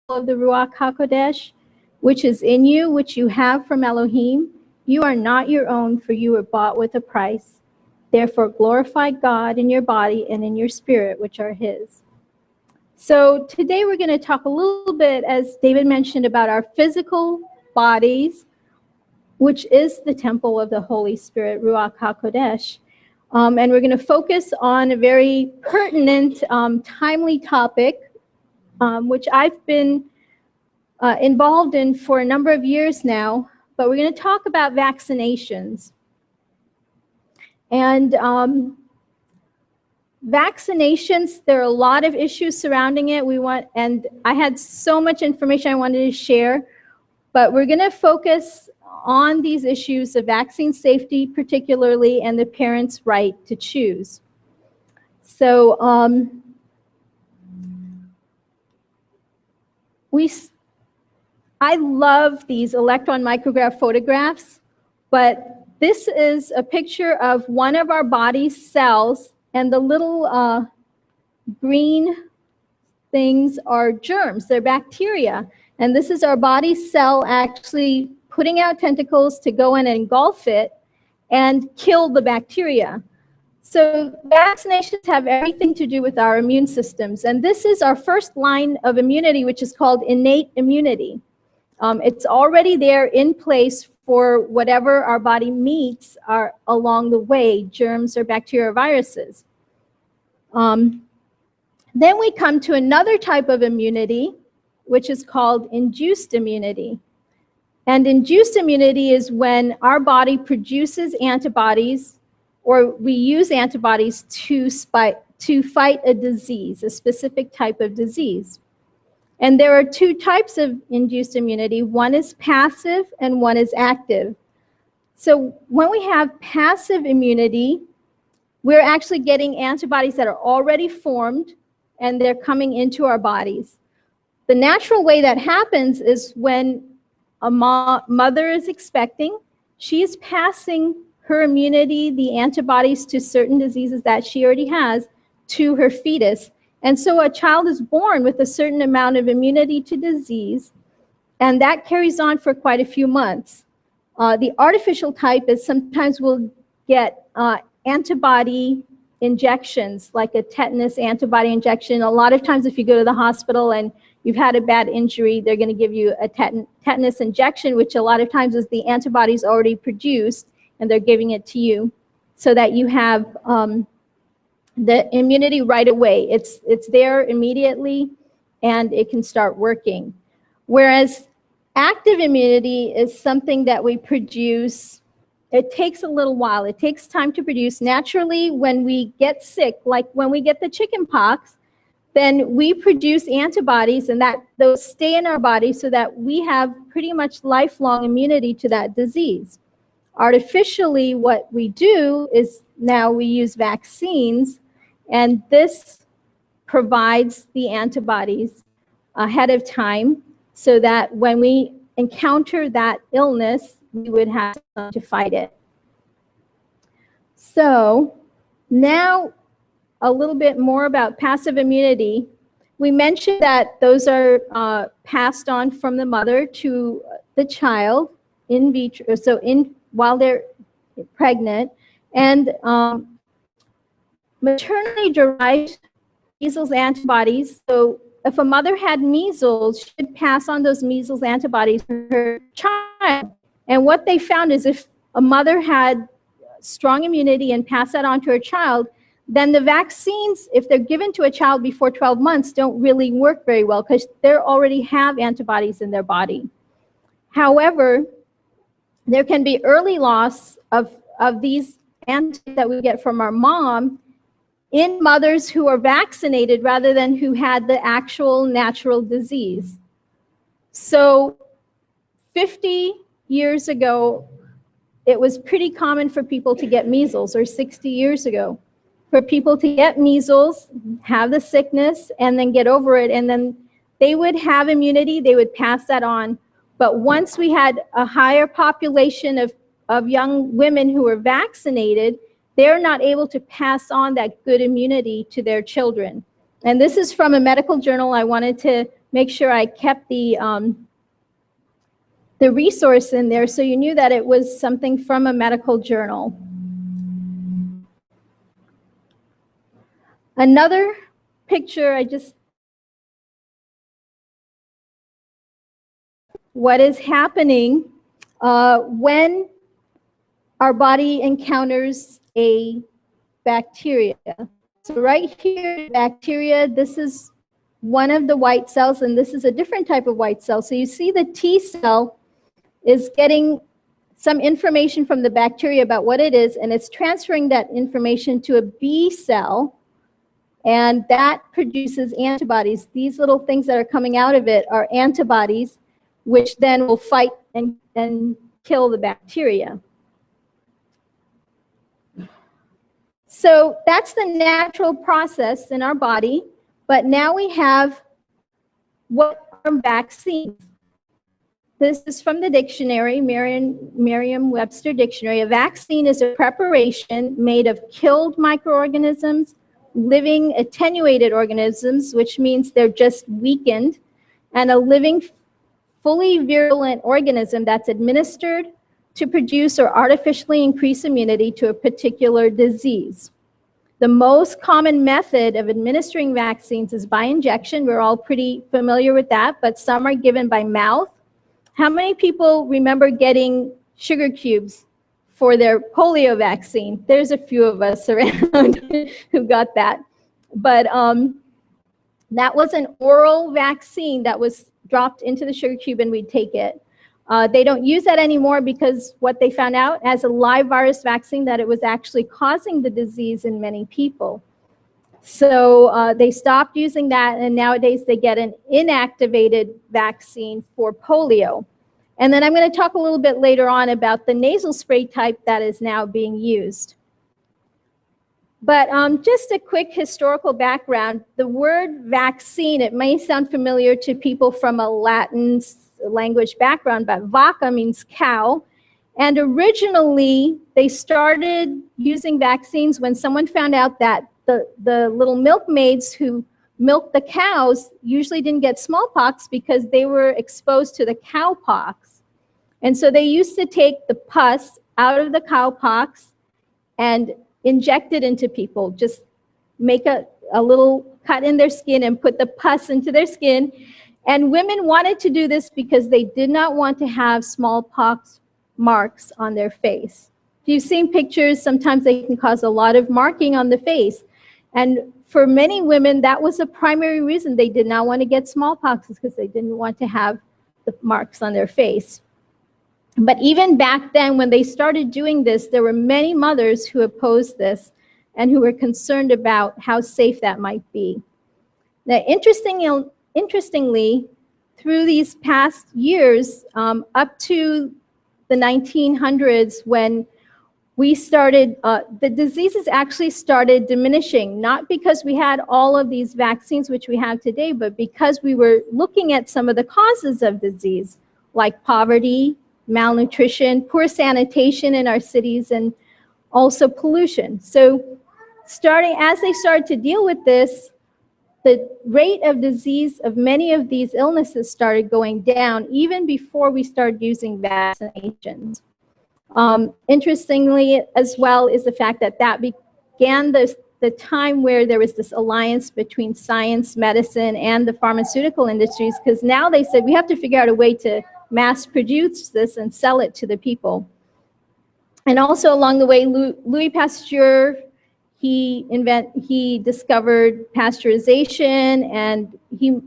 of the Ruach HaKodesh, which is in you, which you have from Elohim. You are not your own, for you were bought with a price. Therefore, glorify God in your body and in your spirit, which are his. So today we're going to talk a little bit, as David mentioned, about our physical bodies, which is the temple of the Holy Spirit, Ruach HaKodesh. And we're going to focus on a very pertinent, timely topic, which I've been involved in for a number of years now. But we're going to talk about vaccinations. And vaccinations, there are a lot of issues surrounding it. And I had so much information I wanted to share, but we're going to focus on these issues of vaccine safety, particularly, and the parents' right to choose. So I love these electron micrograph photographs, but this is a picture of one of our body's cells, and the little green things are germs, they're bacteria. And this is our body cell actually putting out tentacles to go in and engulf it and kill the bacteria. So vaccinations have everything to do with our immune systems. And this is our first line of immunity, which is called innate immunity. It's already there in place for whatever our body meets along the way, germs or bacteria or viruses. Then we come to another type of immunity, which is called induced immunity. And induced immunity is when our body produces antibodies, or we use antibodies to fight a disease, a specific type of disease. And there are two types of induced immunity. One is passive and one is active. So when we have passive immunity, we're actually getting antibodies that are already formed and they're coming into our bodies. The natural way that happens is when a mother is expecting, she's passing her immunity, the antibodies to certain diseases that she already has, to her fetus. And so a child is born with a certain amount of immunity to disease, and that carries on for quite a few months. The artificial type is sometimes we'll get antibody injections, like a tetanus antibody injection. A lot of times if you go to the hospital and you've had a bad injury, they're going to give you a tetanus injection, which a lot of times is the antibodies already produced, and they're giving it to you so that you have the immunity right away. It's there immediately, and it can start working. Whereas active immunity is something that we produce. It takes a little while. It takes time to produce. Naturally, when we get sick, like when we get the chicken pox, then we produce antibodies, and those stay in our body so that we have pretty much lifelong immunity to that disease. Artificially, what we do is now we use vaccines, and this provides the antibodies ahead of time so that when we encounter that illness, we would have to fight it. So now a little bit more about passive immunity. We mentioned that those are passed on from the mother to the child in vitro, so while they're pregnant, and maternally derived measles antibodies. So if a mother had measles, she should pass on those measles antibodies to her child. And what they found is if a mother had strong immunity and passed that on to her child, then the vaccines, if they're given to a child before 12 months, don't really work very well because they already have antibodies in their body. However, there can be early loss of these antibodies that we get from our mom in mothers who are vaccinated rather than who had the actual natural disease. So 50 years ago, it was pretty common for people to get measles, or 60 years ago, for people to get measles, have the sickness, and then get over it, and then they would have immunity, they would pass that on. But once we had a higher population of young women who were vaccinated, they're not able to pass on that good immunity to their children. And this is from a medical journal. I wanted to make sure I kept the resource in there so you knew that it was something from a medical journal. Another picture, what is happening when our body encounters a bacteria. So right here, bacteria, this is one of the white cells, and this is a different type of white cell. So you see the T cell is getting some information from the bacteria about what it is, and it's transferring that information to a B cell, and that produces antibodies. These little things that are coming out of it are antibodies, which then will fight and kill the bacteria. So that's the natural process in our body, but now we have what are vaccines. This is from the dictionary, Merriam-Webster dictionary. A vaccine is a preparation made of killed microorganisms, living attenuated organisms, which means they're just weakened, and a living, fully virulent organism that's administered to produce or artificially increase immunity to a particular disease. The most common method of administering vaccines is by injection. We're all pretty familiar with that, but some are given by mouth. How many people remember getting sugar cubes for their polio vaccine? There's a few of us around who got that. But that was an oral vaccine that was dropped into the sugar cube and we'd take it. They don't use that anymore because what they found out as a live virus vaccine that it was actually causing the disease in many people. So they stopped using that, and nowadays they get an inactivated vaccine for polio. And then I'm going to talk a little bit later on about the nasal spray type that is now being used. But just a quick historical background, the word vaccine, it may sound familiar to people from a Latin language background, but vaca means cow. And originally, they started using vaccines when someone found out that the little milkmaids who milked the cows usually didn't get smallpox because they were exposed to the cowpox. And so they used to take the pus out of the cowpox and inject it into people, just make a little cut in their skin and put the pus into their skin. And women wanted to do this because they did not want to have smallpox marks on their face. If you've seen pictures, sometimes they can cause a lot of marking on the face. And for many women, that was a primary reason they did not want to get smallpox, because they didn't want to have the marks on their face. But even back then, when they started doing this, there were many mothers who opposed this and who were concerned about how safe that might be. Now, interestingly, through these past years, up to the 1900s, when we started, the diseases actually started diminishing, not because we had all of these vaccines which we have today, but because we were looking at some of the causes of disease, like poverty, malnutrition, poor sanitation in our cities, and also pollution. So as they started to deal with this, the rate of disease of many of these illnesses started going down even before we started using vaccinations. Interestingly, as well, is the fact that began the time where there was this alliance between science, medicine, and the pharmaceutical industries, because now they said we have to figure out a way to mass produce this and sell it to the people. And also along the way, Louis Pasteur, he discovered pasteurization, and he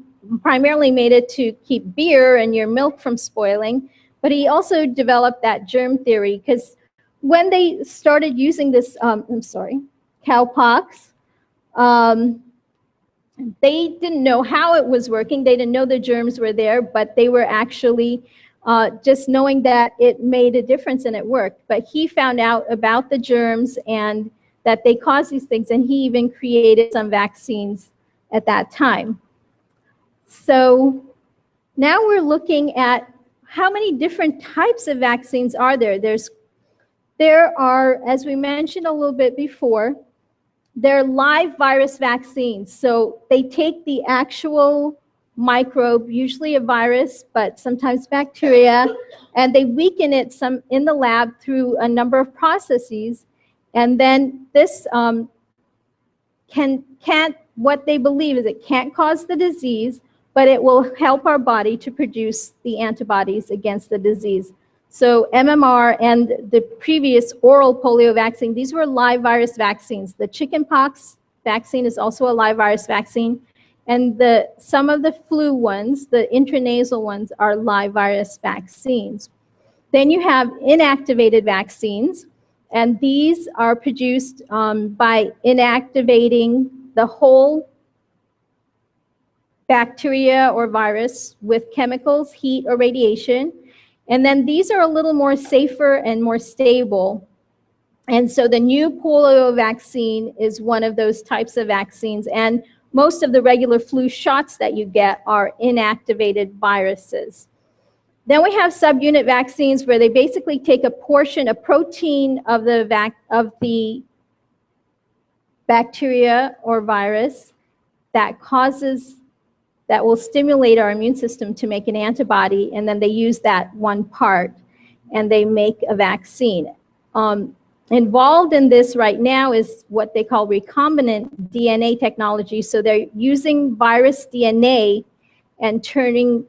primarily made it to keep beer and your milk from spoiling. But he also developed that germ theory, because when they started using this, cowpox, they didn't know how it was working. They didn't know the germs were there, but they were actually just knowing that it made a difference and it worked. But he found out about the germs and that they cause these things, and he even created some vaccines at that time. So now we're looking at how many different types of vaccines are there. There are, as we mentioned a little bit before, they're live virus vaccines. So they take the actual microbe, usually a virus, but sometimes bacteria, and they weaken it some in the lab through a number of processes. And then this what they believe is it can't cause the disease, but it will help our body to produce the antibodies against the disease. So MMR and the previous oral polio vaccine, these were live virus vaccines. The chickenpox vaccine is also a live virus vaccine. And some of the flu ones, the intranasal ones, are live virus vaccines. Then you have inactivated vaccines, and these are produced by inactivating the whole bacteria or virus with chemicals, heat, or radiation. And then these are a little more safer and more stable. And so the new polio vaccine is one of those types of vaccines. And most of the regular flu shots that you get are inactivated viruses. Then we have subunit vaccines where they basically take a portion, a protein of the bacteria or virus that will stimulate our immune system to make an antibody, and then they use that one part and they make a vaccine. Involved in this right now is what they call recombinant DNA technology. So they're using virus DNA and using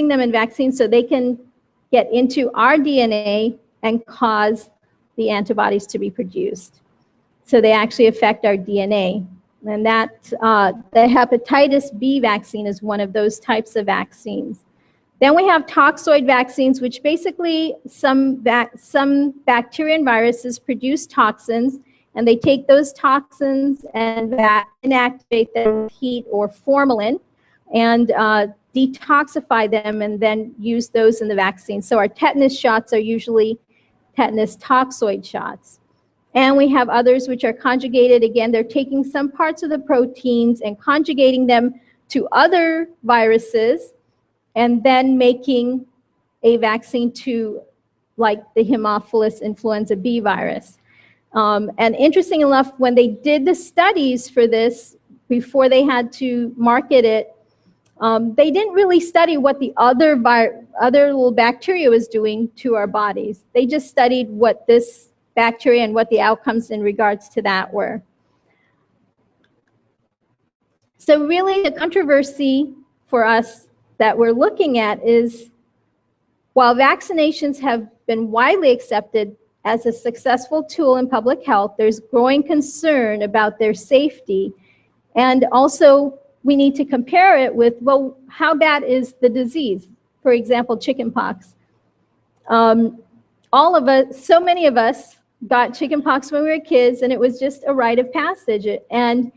them in vaccines so they can get into our DNA and cause the antibodies to be produced. So they actually affect our DNA. And that the hepatitis B vaccine is one of those types of vaccines. Then we have toxoid vaccines, which basically some bacteria and viruses produce toxins, and they take those toxins and inactivate them with heat or formalin and detoxify them and then use those in the vaccine. So our tetanus shots are usually tetanus toxoid shots. And we have others which are conjugated. Again, they're taking some parts of the proteins and conjugating them to other viruses and then making a vaccine to, like the Haemophilus influenza B virus. And interesting enough, when they did the studies for this, before they had to market it, they didn't really study what the other little bacteria was doing to our bodies. They just studied what this bacteria and what the outcomes in regards to that were. So really the controversy for us that we're looking at is, while vaccinations have been widely accepted as a successful tool in public health, there's growing concern about their safety. And also we need to compare it with, well, how bad is the disease? For example, chickenpox. So many of us got chickenpox when we were kids, and it was just a rite of passage. And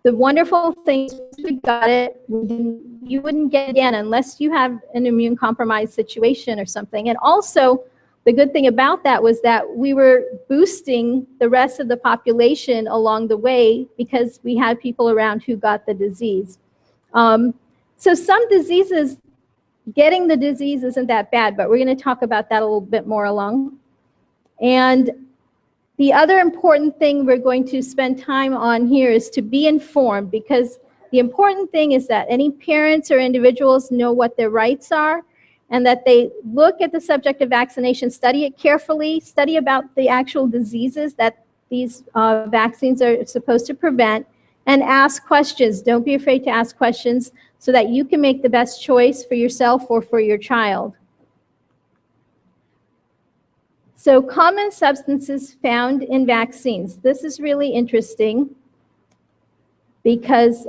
the wonderful thing is, we got it, you wouldn't get it again unless you have an immune compromised situation or something. And also, the good thing about that was that we were boosting the rest of the population along the way because we had people around who got the disease. So some diseases, getting the disease isn't that bad, but we're going to talk about that a little bit more along. And the other important thing we're going to spend time on here is to be informed, because the important thing is that any parents or individuals know what their rights are, and that they look at the subject of vaccination, study it carefully, study about the actual diseases that these vaccines are supposed to prevent, and ask questions. Don't be afraid to ask questions so that you can make the best choice for yourself or for your child. So common substances found in vaccines. This is really interesting because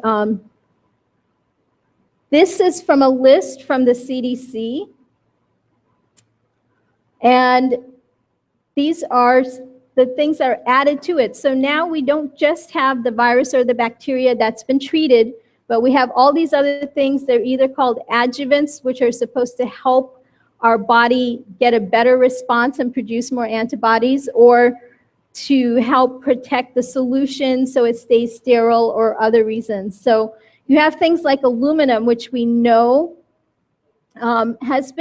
this is from a list from the CDC. And these are the things that are added to it. So now we don't just have the virus or the bacteria that's been treated, but we have all these other things. They're either called adjuvants, which are supposed to help our body get a better response and produce more antibodies, or to help protect the solution so it stays sterile, or other reasons. So you have things like aluminum, which we know there's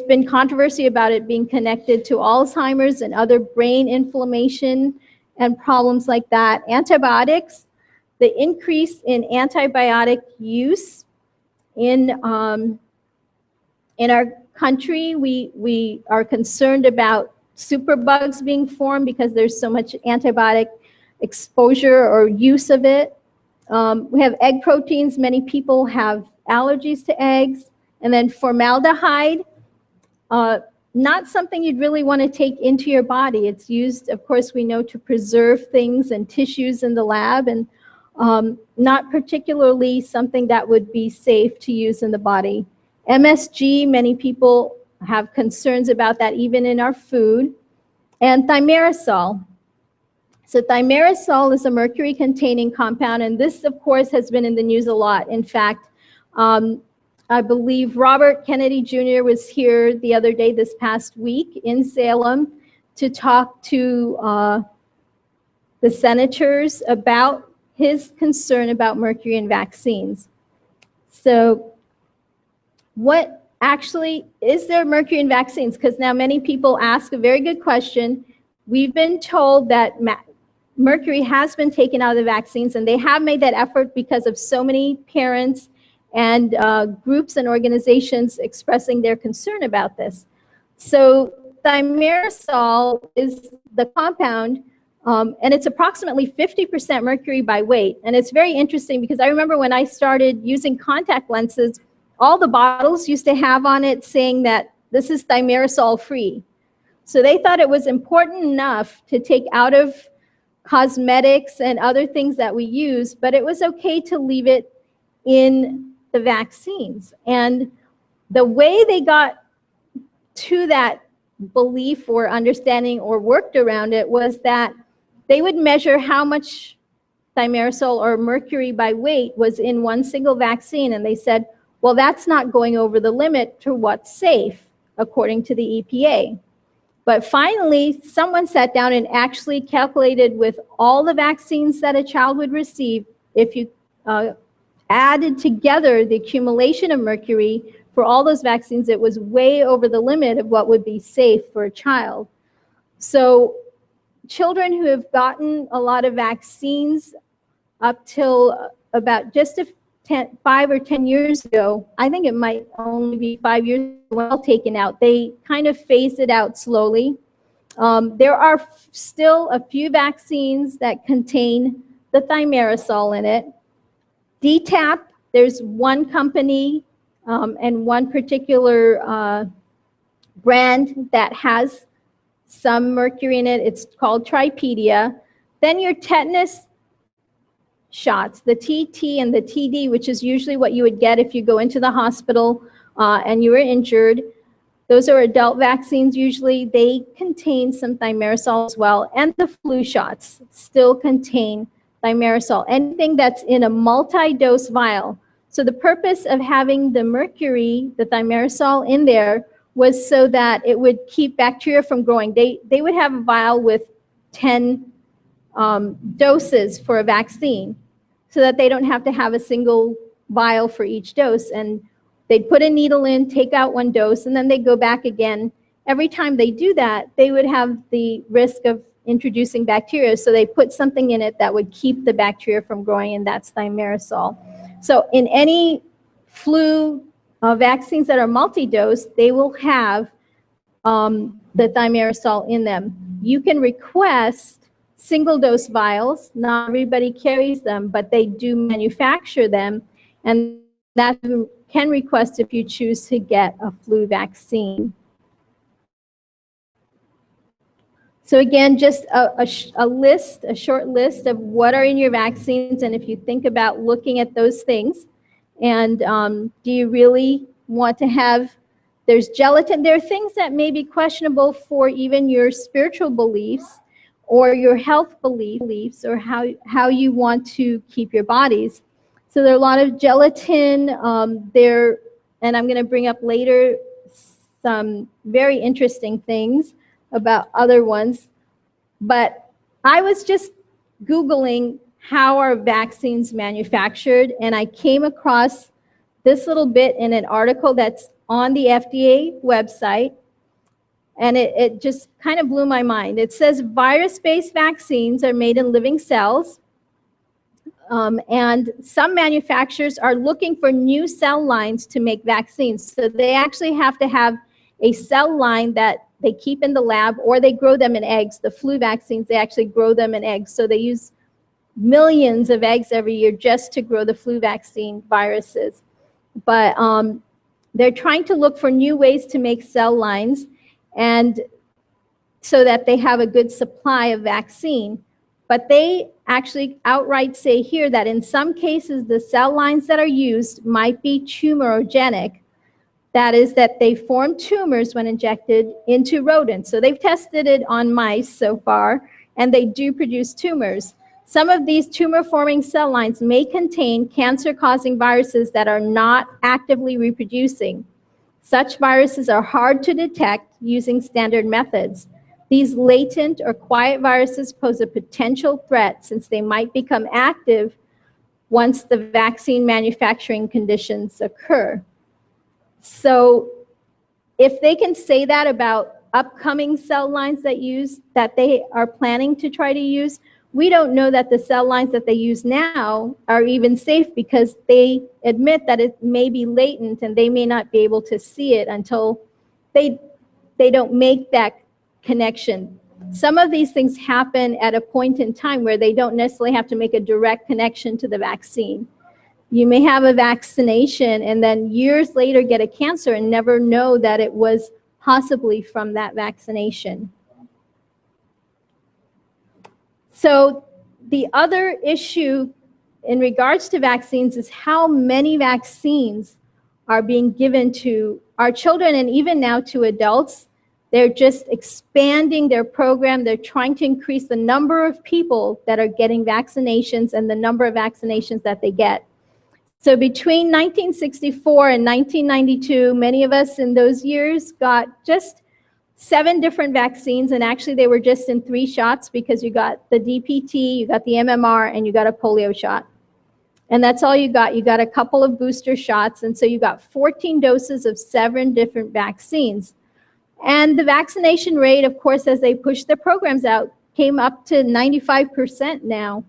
been controversy about it being connected to Alzheimer's and other brain inflammation and problems like that. Antibiotics, the increase in antibiotic use in our country. We are concerned about superbugs being formed because there's so much antibiotic exposure or use of it. We have egg proteins. Many people have allergies to eggs. And then formaldehyde, not something you'd really want to take into your body. It's used, of course, we know, to preserve things and tissues in the lab, and not particularly something that would be safe to use in the body. MSG, many people have concerns about that even in our food. And thimerosal. So thimerosal is a mercury-containing compound, and this, of course, has been in the news a lot. In fact, I believe Robert Kennedy Jr. was here the other day, this past week, in Salem to talk to the senators about his concern about mercury in vaccines. So what actually is there mercury in vaccines? Because now many people ask a very good question. We've been told that mercury has been taken out of the vaccines, and they have made that effort because of so many parents and groups and organizations expressing their concern about this. So thimerosal is the compound, and it's approximately 50% mercury by weight. And it's very interesting because I remember when I started using contact lenses, all the bottles used to have on it saying that this is thimerosal free. So they thought it was important enough to take out of cosmetics and other things that we use, but it was okay to leave it in the vaccines. And the way they got to that belief or understanding or worked around it was that they would measure how much thimerosal or mercury by weight was in one single vaccine, and they said, well, that's not going over the limit to what's safe, according to the EPA. But finally, someone sat down and actually calculated with all the vaccines that a child would receive, if you added together the accumulation of mercury for all those vaccines, it was way over the limit of what would be safe for a child. So children who have gotten a lot of vaccines up till about just 5 or 10 years ago, I think it might only be 5 years well taken out. They kind of phased it out slowly. There are still a few vaccines that contain the thimerosal in it. DTaP, there's one company and one particular brand that has some mercury in it. It's called Tripedia. Then your tetanus shots, the TT and the TD, which is usually what you would get if you go into the hospital and you were injured. Those are adult vaccines usually. They contain some thimerosal as well. And the flu shots still contain thimerosal, anything that's in a multi-dose vial. So the purpose of having the mercury, the thimerosal in there, was so that it would keep bacteria from growing. They would have a vial with 10 doses for a vaccine so that they don't have to have a single vial for each dose. And they'd put a needle in, take out one dose, and then they'd go back again. Every time they do that, they would have the risk of introducing bacteria, so they put something in it that would keep the bacteria from growing, and that's thimerosal. So in any flu vaccines that are multi-dose, they will have the thimerosal in them. You can request single-dose vials. Not everybody carries them, but they do manufacture them, and that you can request if you choose to get a flu vaccine. So again, just a short list of what are in your vaccines, and if you think about looking at those things, and do you really want to have, there's gelatin, there are things that may be questionable for even your spiritual beliefs or your health beliefs or how you want to keep your bodies. So there are a lot of gelatin there, and I'm going to bring up later some very interesting things about other ones. But I was just Googling how are vaccines manufactured, and I came across this little bit in an article that's on the FDA website, and it just kind of blew my mind. It says virus-based vaccines are made in living cells. And some manufacturers are looking for new cell lines to make vaccines. So they actually have to have a cell line that they keep in the lab, or they grow them in eggs. The flu vaccines, they actually grow them in eggs. So they use millions of eggs every year just to grow the flu vaccine viruses. But they're trying to look for new ways to make cell lines, and so that they have a good supply of vaccine. But they actually outright say here that in some cases, the cell lines that are used might be tumorogenic. That is, that they form tumors when injected into rodents. So they've tested it on mice so far, and they do produce tumors. Some of these tumor-forming cell lines may contain cancer-causing viruses that are not actively reproducing. Such viruses are hard to detect using standard methods. These latent or quiet viruses pose a potential threat since they might become active once the vaccine manufacturing conditions occur. So if they can say that about upcoming cell lines that they are planning to try to use, we don't know that the cell lines that they use now are even safe, because they admit that it may be latent and they may not be able to see it until they don't make that connection. Some of these things happen at a point in time where they don't necessarily have to make a direct connection to the vaccine. You may have a vaccination and then years later get a cancer and never know that it was possibly from that vaccination. So the other issue in regards to vaccines is how many vaccines are being given to our children, and even now to adults. They're just expanding their program. They're trying to increase the number of people that are getting vaccinations and the number of vaccinations that they get. So between 1964 and 1992, many of us in those years got just 7 different vaccines, and actually they were just in 3 shots, because you got the DPT, you got the MMR, and you got a polio shot. And that's all you got. You got a couple of booster shots, and so you got 14 doses of 7 different vaccines. And the vaccination rate, of course, as they pushed the programs out, came up to 95% now.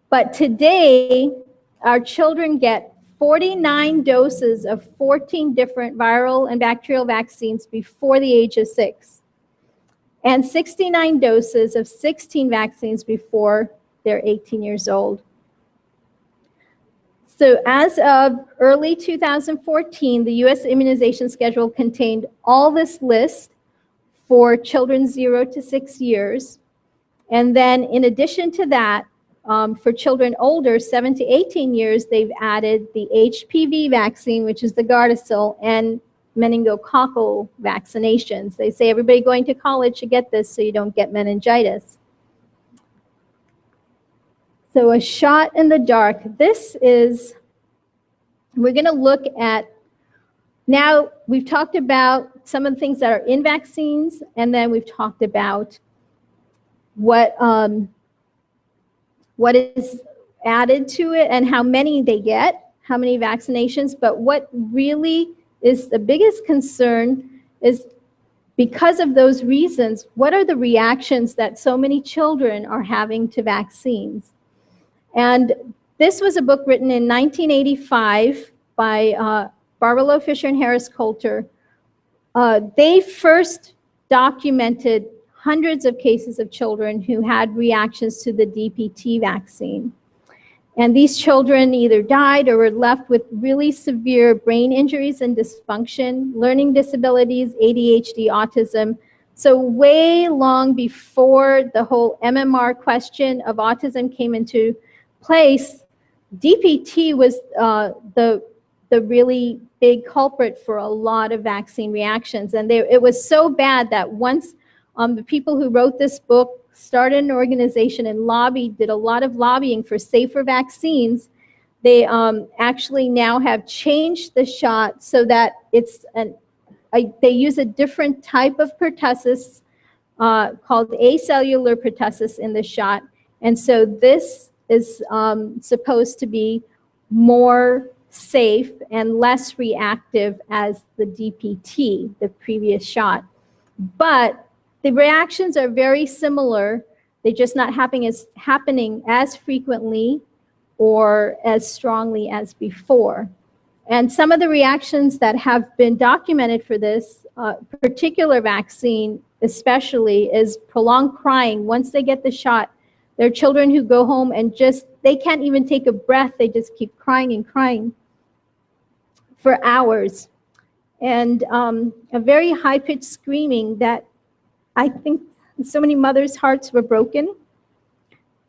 But today, our children get 49 doses of 14 different viral and bacterial vaccines before the age of 6, and 69 doses of 16 vaccines before they're 18 years old. So as of early 2014, the U.S. immunization schedule contained all this list for children 0 to 6 years. And then in addition to that, for children older, 7 to 18 years, they've added the HPV vaccine, which is the Gardasil, and meningococcal vaccinations. They say everybody going to college should get this so you don't get meningitis. So a shot in the dark. This is, we're going to look at, now we've talked about some of the things that are in vaccines, and then we've talked about what is added to it and how many they get, how many vaccinations. But what really is the biggest concern is, because of those reasons, what are the reactions that so many children are having to vaccines? And this was a book written in 1985 by Barbara Fisher and Harris Coulter. They first documented hundreds of cases of children who had reactions to the DPT vaccine. And these children either died or were left with really severe brain injuries and dysfunction, learning disabilities, ADHD, autism. So way long before the whole MMR question of autism came into place, DPT was the really big culprit for a lot of vaccine reactions. And it was so bad that once the people who wrote this book started an organization and did a lot of lobbying for safer vaccines, they actually now have changed the shot so that it's they use a different type of pertussis called acellular pertussis in the shot. And so this is supposed to be more safe and less reactive as the DPT, the previous shot. But the reactions are very similar. They're just not happening as frequently. or as strongly as before. And some of the reactions that have been documented for this particular vaccine especially is prolonged crying. Once they get the shot, there are children who go home and they can't even take a breath. They just keep crying and crying for hours. And a very high-pitched screaming that I think so many mothers' hearts were broken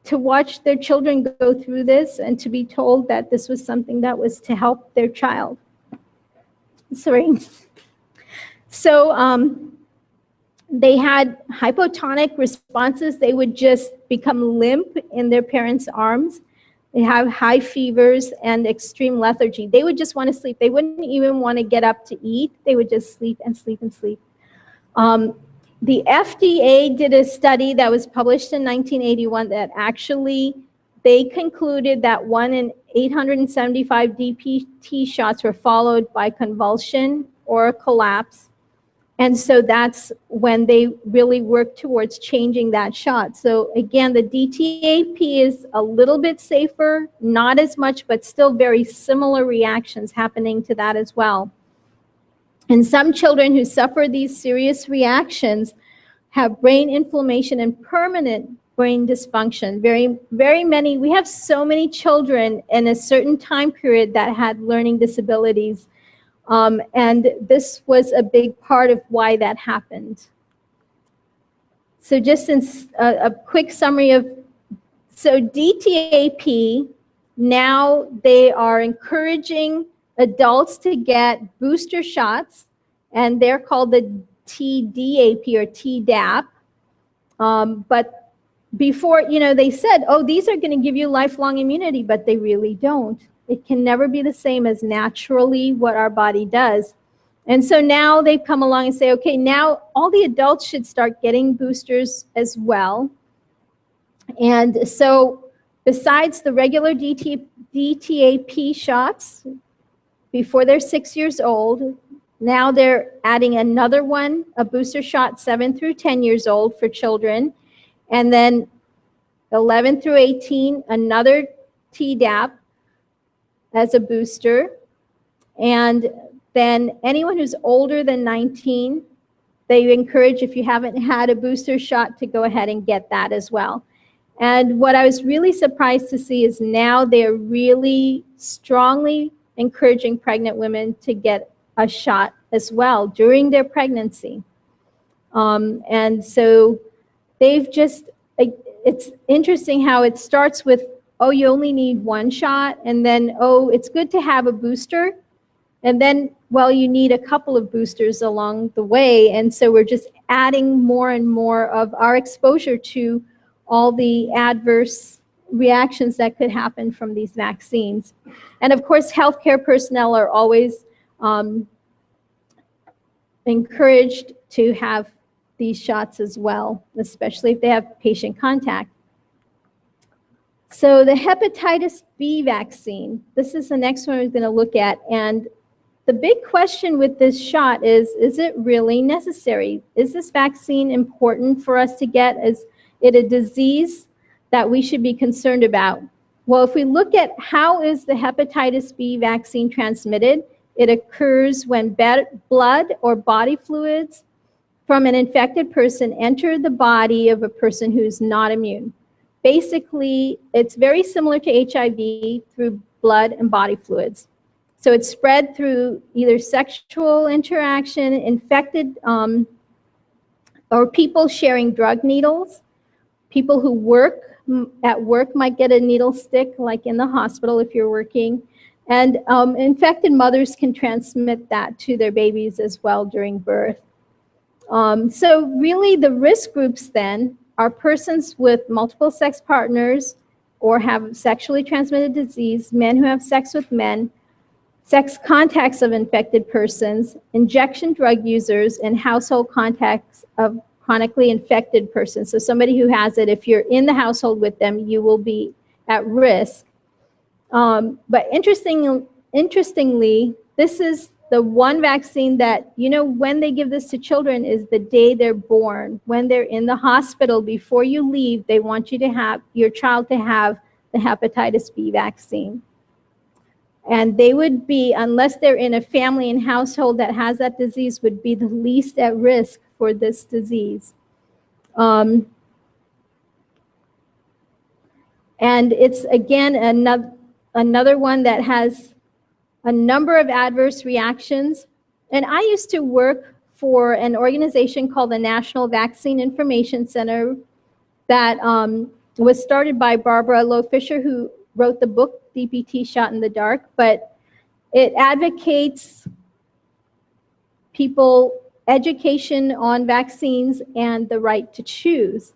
to watch their children go through this and to be told that this was something that was to help their child. Sorry. So they had hypotonic responses. They would just become limp in their parents' arms. They have high fevers and extreme lethargy. They would just want to sleep. They wouldn't even want to get up to eat. They would just sleep and sleep and sleep. The FDA did a study that was published in 1981 that actually they concluded that 1 in 875 DPT shots were followed by convulsion or collapse. And so that's when they really worked towards changing that shot. So again, the DTaP is a little bit safer, not as much, but still very similar reactions happening to that as well. And some children who suffer these serious reactions have brain inflammation and permanent brain dysfunction. Very many, we have so many children in a certain time period that had learning disabilities. And this was a big part of why that happened. So just a quick summary of, so DTaP, now they are encouraging adults to get booster shots, and they're called the TDAP or TDAP. But before, they said, oh, these are going to give you lifelong immunity, but they really don't. It can never be the same as naturally what our body does. And so now they've come along and say, okay, now all the adults should start getting boosters as well. And so besides the regular DTaP shots, before they're 6 years old, now they're adding another one, a booster shot 7 through 10 years old for children. And then 11 through 18, another TDAP as a booster. And then anyone who's older than 19, they encourage, if you haven't had a booster shot, to go ahead and get that as well. And what I was really surprised to see is now they're really strongly encouraging pregnant women to get a shot as well during their pregnancy. And so they've just, it's interesting how it starts with, oh, you only need one shot, and then, oh, it's good to have a booster, and then, well, you need a couple of boosters along the way. And so we're just adding more and more of our exposure to all the adverse reactions that could happen from these vaccines. And of course, healthcare personnel are always encouraged to have these shots as well, especially if they have patient contact. So the hepatitis B vaccine, this is the next one we're going to look at. And the big question with this shot is it really necessary? Is this vaccine important for us to get? Is it a disease that we should be concerned about? Well, if we look at how is the hepatitis B vaccine transmitted, it occurs when blood or body fluids from an infected person enter the body of a person who's not immune. Basically, it's very similar to HIV through blood and body fluids. So it's spread through either sexual interaction, infected, or people sharing drug needles. People who work at work might get a needle stick, like in the hospital if you're working. And infected mothers can transmit that to their babies as well during birth. So really the risk groups then are persons with multiple sex partners or have sexually transmitted disease, men who have sex with men, sex contacts of infected persons, injection drug users, and household contacts of chronically infected persons. So somebody who has it, if you're in the household with them, you will be at risk. But interestingly, this is the one vaccine that, when they give this to children is the day they're born. When they're in the hospital, before you leave, they want you to have, your child to have the the hepatitis B vaccine. And they would be, unless they're in a family and household that has that disease, would be the least at risk for this disease. And it's, again, another one that has a number of adverse reactions. And I used to work for an organization called the National Vaccine Information Center that was started by Barbara Lowe Fisher, who wrote the book DPT Shot in the Dark, but it advocates people education on vaccines and the right to choose.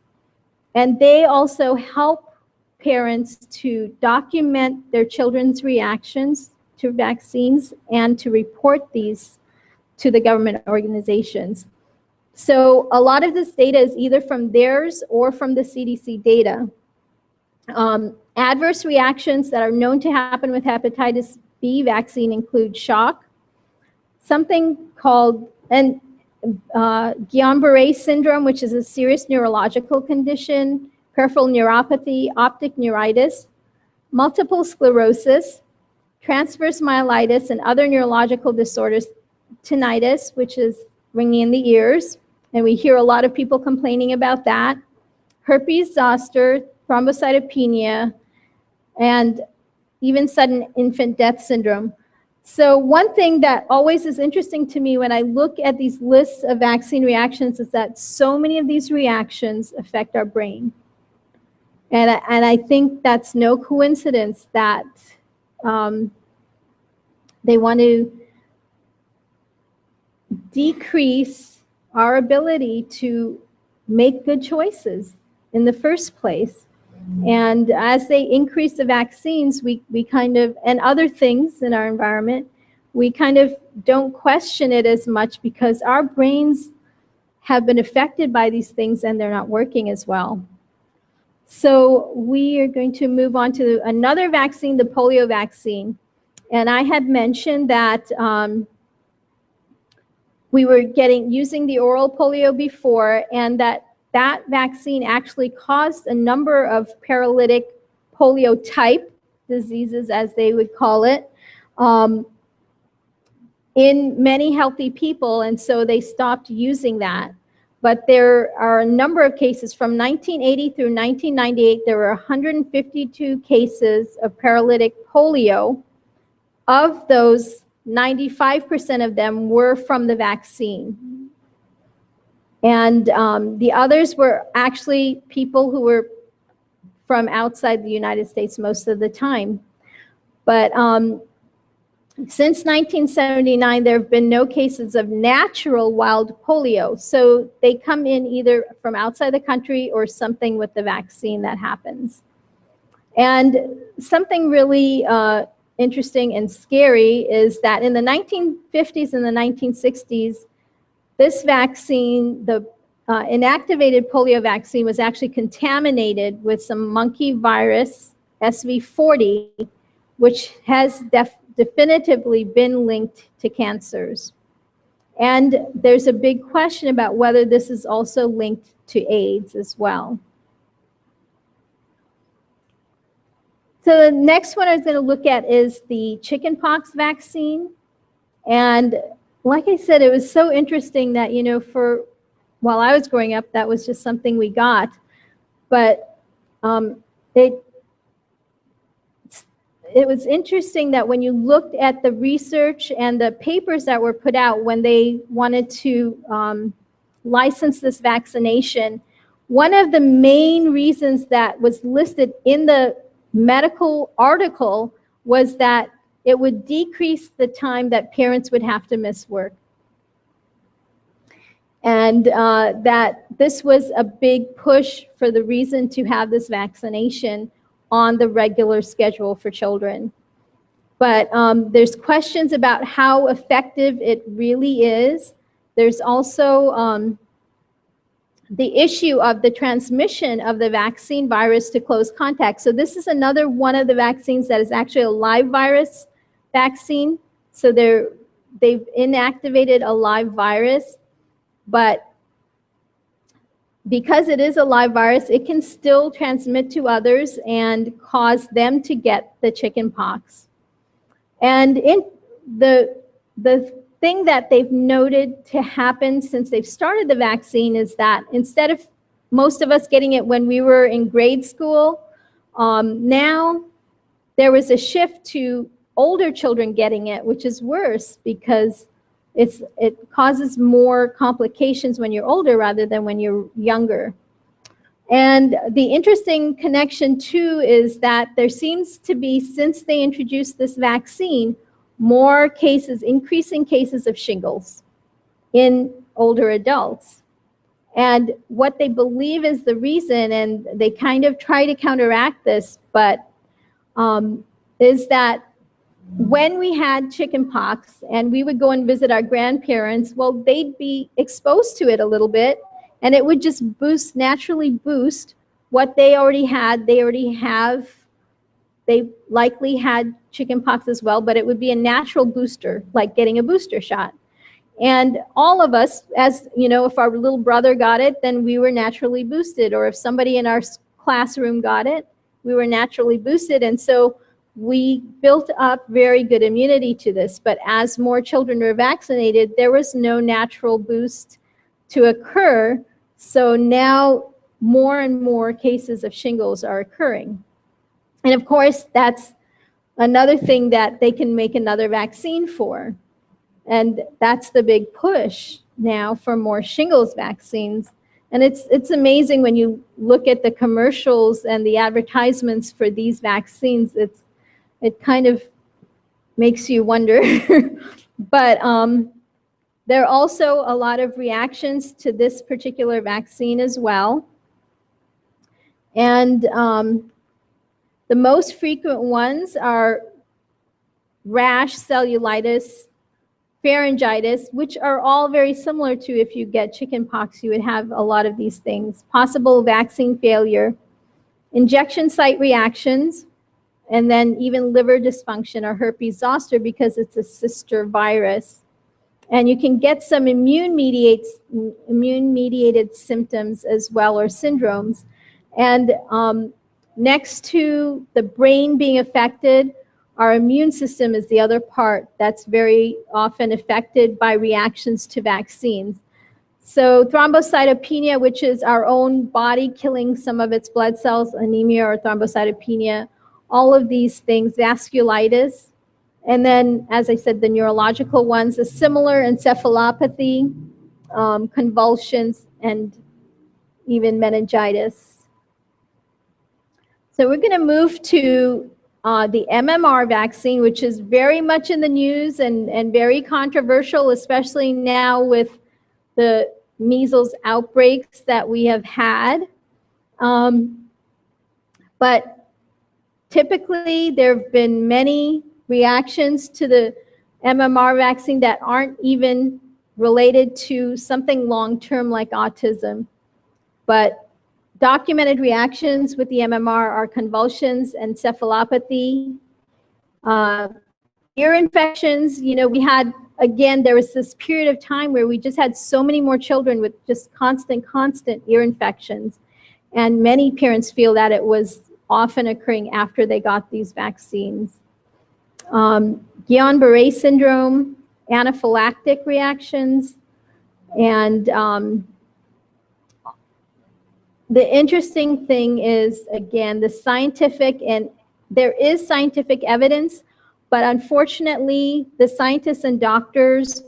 And they also help parents to document their children's reactions to vaccines and to report these to the government organizations. So a lot of this data is either from theirs or from the CDC data. Adverse reactions that are known to happen with hepatitis B vaccine include shock, something called Guillain-Barré syndrome, which is a serious neurological condition, peripheral neuropathy, optic neuritis, multiple sclerosis, transverse myelitis, and other neurological disorders, tinnitus, which is ringing in the ears, and we hear a lot of people complaining about that, herpes zoster, thrombocytopenia, and even sudden infant death syndrome. So one thing that always is interesting to me when I look at these lists of vaccine reactions is that so many of these reactions affect our brain. And I think that's no coincidence that they want to decrease our ability to make good choices in the first place. And as they increase the vaccines, we kind of, and other things in our environment, we kind of don't question it as much because our brains have been affected by these things and they're not working as well. So we are going to move on to another vaccine, the polio vaccine. And I had mentioned that we were using the oral polio before, and that vaccine actually caused a number of paralytic polio type diseases, as they would call it, in many healthy people, and so they stopped using that. But there are a number of cases from 1980 through 1998, there were 152 cases of paralytic polio. Of those, 95% of them were from the vaccine. And the others were actually people who were from outside the United States most of the time. But since 1979, there have been no cases of natural wild polio. So they come in either from outside the country or something with the vaccine that happens. And something really interesting and scary is that in the 1950s and the 1960s, this vaccine, the inactivated polio vaccine, was actually contaminated with some monkey virus, SV40, which has definitively been linked to cancers. And there's a big question about whether this is also linked to AIDS as well. So the next one I was going to look at is the chickenpox vaccine. And like I said, it was so interesting that, you know, while I was growing up, that was just something we got. But it was interesting that when you looked at the research and the papers that were put out when they wanted to license this vaccination, one of the main reasons that was listed in the medical article was that it would decrease the time that parents would have to miss work. And that this was a big push for the reason to have this vaccination on the regular schedule for children. But there's questions about how effective it really is. There's also the issue of the transmission of the vaccine virus to close contact. So this is another one of the vaccines that is actually a live virus vaccine. So they've inactivated a live virus, but because it is a live virus, it can still transmit to others and cause them to get the chicken pox. And in the thing that they've noted to happen since they've started the vaccine is that instead of most of us getting it when we were in grade school, now there was a shift to older children getting it, which is worse because it causes more complications when you're older rather than when you're younger. And the interesting connection too is that there seems to be, since they introduced this vaccine, more cases, increasing cases of shingles in older adults. And what they believe is the reason, and they kind of try to counteract this, but is that when we had chicken pox and we would go and visit our grandparents, well, they'd be exposed to it a little bit, and it would just naturally boost what they already had. They likely had chicken pox as well, but it would be a natural booster, like getting a booster shot. And all of us, as you know, if our little brother got it, then we were naturally boosted. Or if somebody in our classroom got it, we were naturally boosted. And so we built up very good immunity to this. But as more children were vaccinated, there was no natural boost to occur. So now more and more cases of shingles are occurring. And of course, that's another thing that they can make another vaccine for. And that's the big push now for more shingles vaccines. And it's amazing when you look at the commercials and the advertisements for these vaccines. It kind of makes you wonder. But there are also a lot of reactions to this particular vaccine as well. And the most frequent ones are rash, cellulitis, pharyngitis, which are all very similar to if you get chickenpox, you would have a lot of these things. Possible vaccine failure, injection site reactions, and then even liver dysfunction or herpes zoster because it's a sister virus. And you can get some immune-mediated symptoms as well, or syndromes. And next to the brain being affected, our immune system is the other part that's very often affected by reactions to vaccines. So thrombocytopenia, which is our own body killing some of its blood cells, anemia or thrombocytopenia, all of these things, vasculitis. And then, as I said, the neurological ones, a similar encephalopathy, convulsions, and even meningitis. So we're going to move to the MMR vaccine, which is very much in the news and very controversial, especially now with the measles outbreaks that we have had. But typically, there have been many reactions to the MMR vaccine that aren't even related to something long-term like autism. But documented reactions with the MMR are convulsions, encephalopathy, ear infections. You know, we had, again, there was this period of time where we just had so many more children with just constant ear infections. And many parents feel that it was often occurring after they got these vaccines. Guillain-Barré syndrome, anaphylactic reactions, and the interesting thing is, again, the scientific, and there is scientific evidence, but unfortunately, the scientists and doctors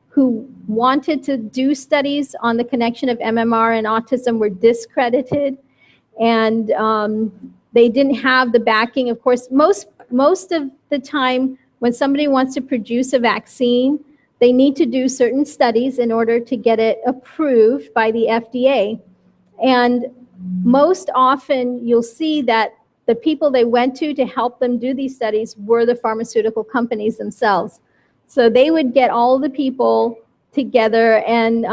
who wanted to do studies on the connection of MMR and autism were discredited, and they didn't have the backing. Of course, most of the time, when somebody wants to produce a vaccine, they need to do certain studies in order to get it approved by the FDA. And most often, you'll see that the people they went to help them do these studies were the pharmaceutical companies themselves. So they would get all the people together and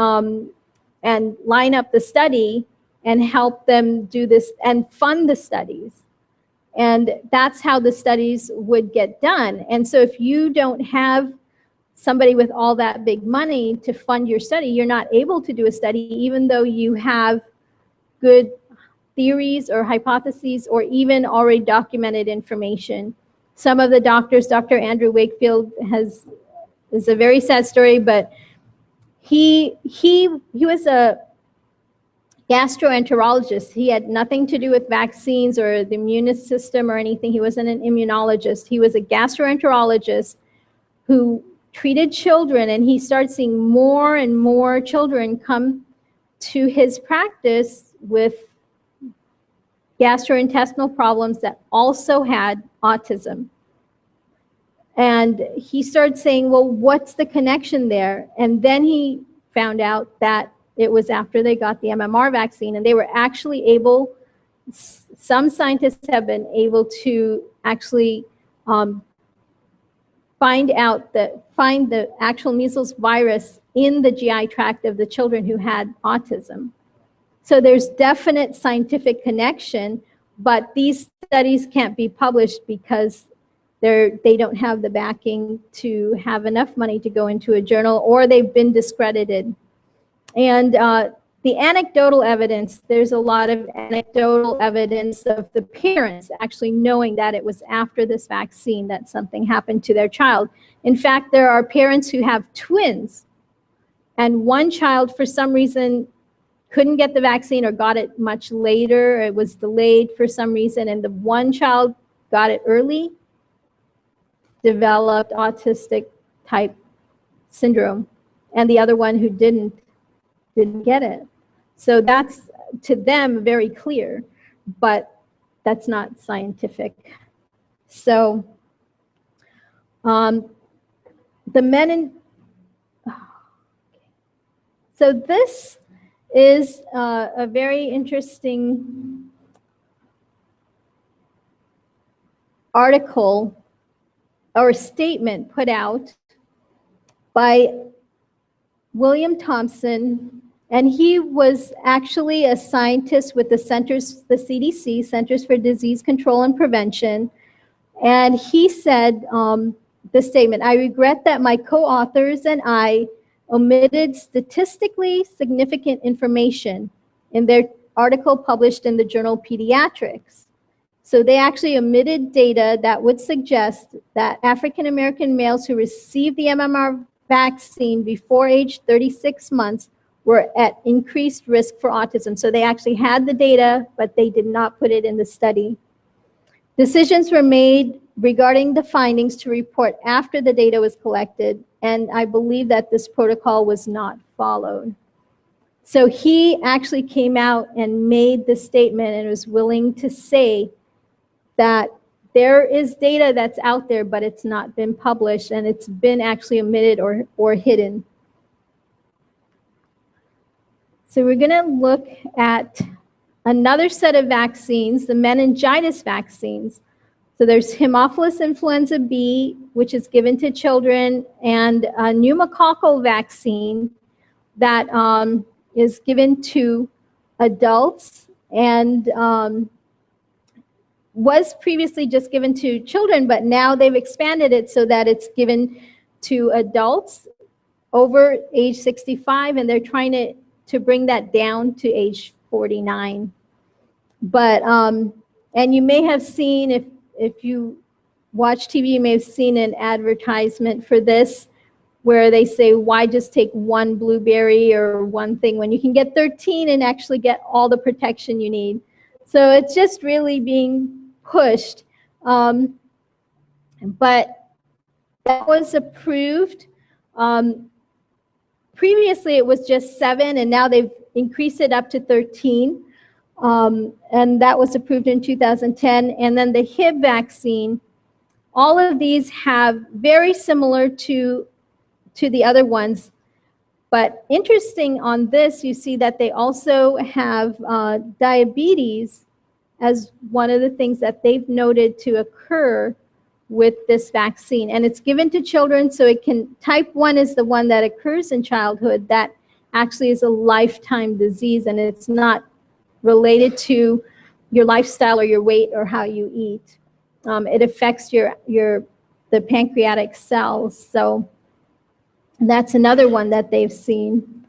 line up the study and help them do this and fund the studies. And that's how the studies would get done. And so if you don't have somebody with all that big money to fund your study, you're not able to do a study, even though you have good theories or hypotheses or even already documented information. Some of the doctors, Dr. Andrew Wakefield is a very sad story, but he was a gastroenterologist. He had nothing to do with vaccines or the immune system or anything. He wasn't an immunologist. He was a gastroenterologist who treated children, and he started seeing more and more children come to his practice with gastrointestinal problems that also had autism. And he started saying, well, what's the connection there? And then he found out that it was after they got the MMR vaccine, and they were actually able, some scientists have been able to actually find the actual measles virus in the GI tract of the children who had autism. So there's definite scientific connection, but these studies can't be published because they don't have the backing to have enough money to go into a journal, or they've been discredited. And the anecdotal evidence, there's a lot of anecdotal evidence of the parents actually knowing that it was after this vaccine that something happened to their child. In fact, there are parents who have twins, and one child, for some reason, couldn't get the vaccine or got it much later. It was delayed for some reason, and the one child got it early, developed autistic type syndrome, and the other one who didn't get it. So that's, to them, very clear, but that's not scientific. So so this is a very interesting article or statement put out by William Thompson, and he was actually a scientist with the CDC, Centers for Disease Control and Prevention, and he said the statement, "I regret that my co-authors and I omitted statistically significant information in their article published in the journal Pediatrics." So they actually omitted data that would suggest that African American males who received the MMR vaccine before age 36 months were at increased risk for autism. So they actually had the data, but they did not put it in the study. Decisions were made regarding the findings to report after the data was collected, and I believe that this protocol was not followed. So he actually came out and made the statement and was willing to say that there is data that's out there, but it's not been published, and it's been actually omitted or hidden. So we're going to look at another set of vaccines, the meningitis vaccines. So there's Haemophilus influenza B, which is given to children, and a pneumococcal vaccine that is given to adults and was previously just given to children, but now they've expanded it so that it's given to adults over age 65, and they're trying to bring that down to age 49. But, and you may have seen, if you watch TV, you may have seen an advertisement for this where they say, why just take one blueberry or one thing when you can get 13 and actually get all the protection you need. So it's just really being pushed. But that was approved. Previously, it was just 7, and now they've increased it up to 13. And that was approved in 2010. And then the Hib vaccine, all of these have very similar to the other ones. But interesting on this, you see that they also have diabetes as one of the things that they've noted to occur with this vaccine. And it's given to children, so it can, type 1 is the one that occurs in childhood that actually is a lifetime disease, and it's not related to your lifestyle or your weight or how you eat. It affects the pancreatic cells. So that's another one that they've seen.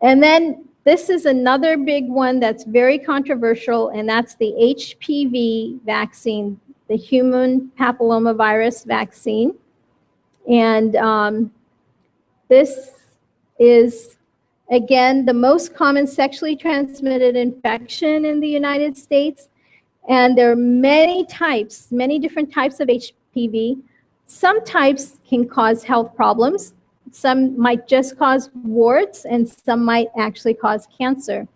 And then This is another big one that's very controversial, and that's the HPV vaccine, the human papillomavirus vaccine. And this is, again, the most common sexually transmitted infection in the United States. And there are many types, many different types of HPV. Some types can cause health problems. Some might just cause warts, and some might actually cause cancer.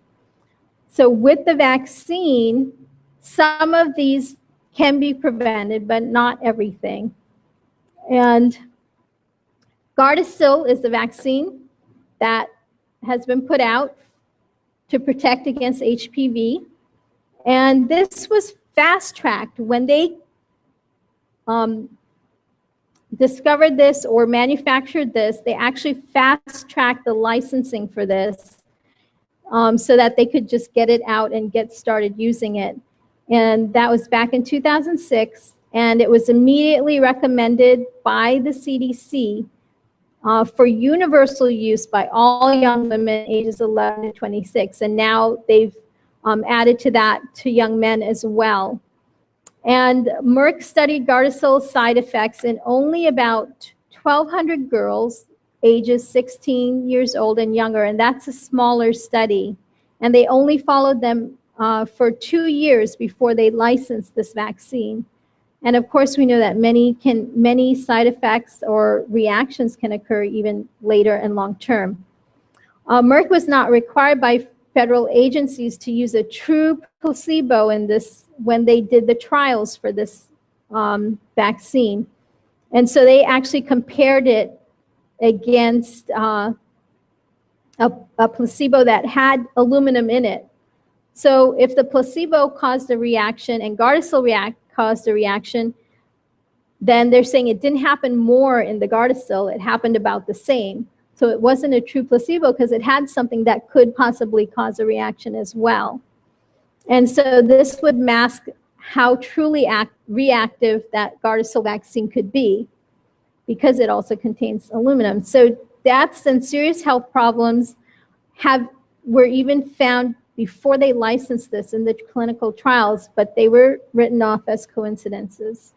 So with the vaccine, some of these can be prevented, but not everything. And Gardasil is the vaccine that has been put out to protect against HPV. And this was fast-tracked. When they discovered this or manufactured this, they actually fast-tracked the licensing for this so that they could just get it out and get started using it. And that was back in 2006, and it was immediately recommended by the CDC for universal use by all young women ages 11 to 26. And now they've added to that to young men as well. And Merck studied Gardasil's side effects in only about 1,200 girls ages 16 years old and younger, and that's a smaller study. And they only followed them for 2 years before they licensed this vaccine. And of course, we know that many side effects or reactions can occur even later and long term. Merck was not required by federal agencies to use a true placebo in this when they did the trials for this vaccine. And so they actually compared it against a placebo that had aluminum in it. So if the placebo caused a reaction and Gardasil caused a reaction, then they're saying it didn't happen more in the Gardasil, it happened about the same. So it wasn't a true placebo because it had something that could possibly cause a reaction as well. And so this would mask how truly reactive that Gardasil vaccine could be because it also contains aluminum. So deaths and serious health problems were even found before they licensed this in the clinical trials, but they were written off as coincidences.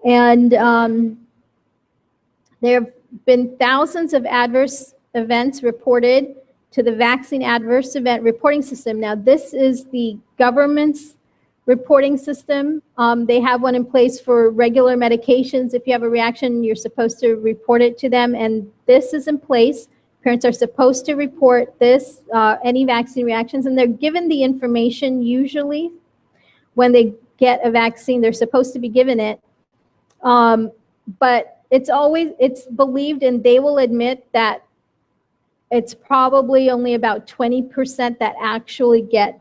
And there have been thousands of adverse events reported to the vaccine adverse event reporting system. Now, this is the government's reporting system. They have one in place for regular medications. If you have a reaction, you're supposed to report it to them, and this is in place. Parents are supposed to report this, any vaccine reactions, and they're given the information usually when they get a vaccine. They're supposed to be given it. But it's believed, and they will admit that it's probably only about 20% that actually get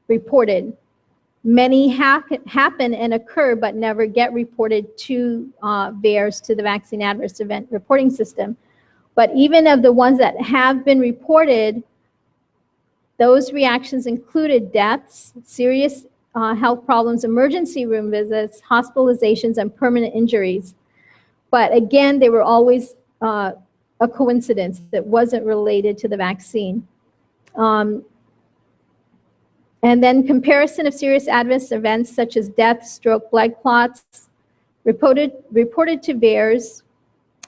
reported. Many happen and occur, but never get reported to VAERS, to the Vaccine Adverse Event Reporting System. But even of the ones that have been reported, those reactions included deaths, serious health problems, emergency room visits, hospitalizations, and permanent injuries. But again, they were always a coincidence that wasn't related to the vaccine. And then comparison of serious adverse events such as death, stroke, blood clots, reported to VAERS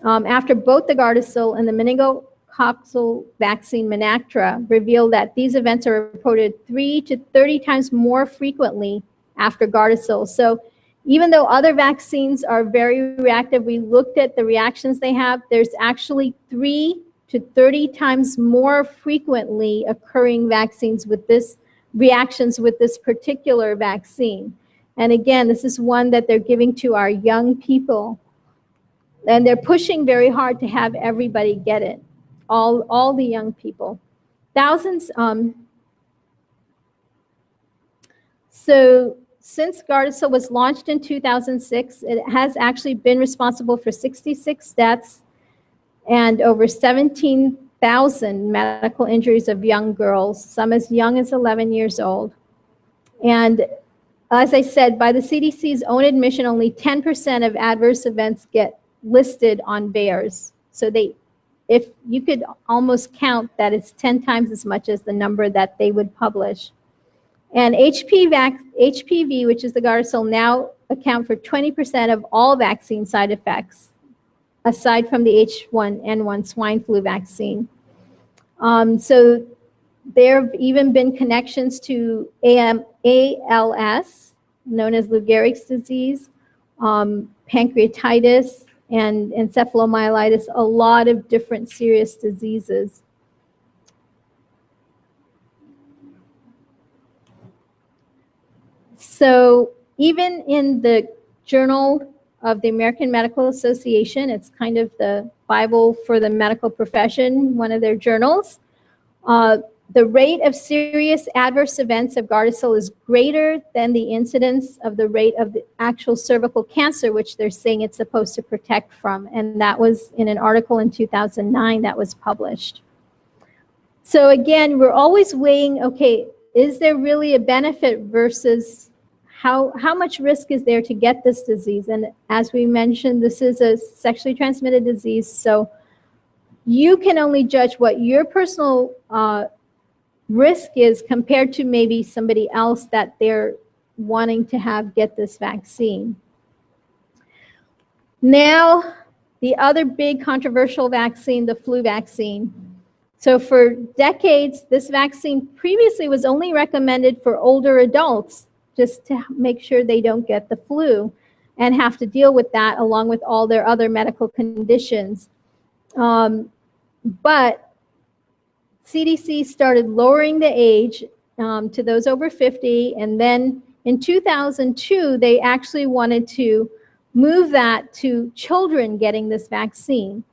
after both the Gardasil and the meningococcal vaccine Menactra revealed that these events are reported 3 to 30 times more frequently after Gardasil. So even though other vaccines are very reactive, we looked at the reactions they have, there's actually 3 to 30 times more frequently occurring reactions with this particular vaccine. And again, this is one that they're giving to our young people. And they're pushing very hard to have everybody get it, all the young people. Thousands. So since Gardasil was launched in 2006, it has actually been responsible for 66 deaths and over 17,000 medical injuries of young girls, some as young as 11 years old. And as I said, by the CDC's own admission, only 10% of adverse events get listed on VAERS. So if you could almost count that it's 10 times as much as the number that they would publish. And HPV, which is the Gardasil, now account for 20% of all vaccine side effects, aside from the H1N1 swine flu vaccine. So there have even been connections to ALS, known as Lou Gehrig's disease, pancreatitis, and encephalomyelitis, a lot of different serious diseases. So even in the Journal of the American Medical Association, it's kind of the Bible for the medical profession, one of their journals, the rate of serious adverse events of Gardasil is greater than the incidence of the rate of the actual cervical cancer, which they're saying it's supposed to protect from. And that was in an article in 2009 that was published. So again, we're always weighing, okay, is there really a benefit versus how much risk is there to get this disease? And as we mentioned, this is a sexually transmitted disease, so you can only judge what your personal risk is compared to maybe somebody else that they're wanting to have get this vaccine. Now, the other big controversial vaccine, the flu vaccine. So for decades, this vaccine previously was only recommended for older adults, just to make sure they don't get the flu and have to deal with that along with all their other medical conditions. But CDC started lowering the age to those over 50, and then in 2002, they actually wanted to move that to children getting this vaccine.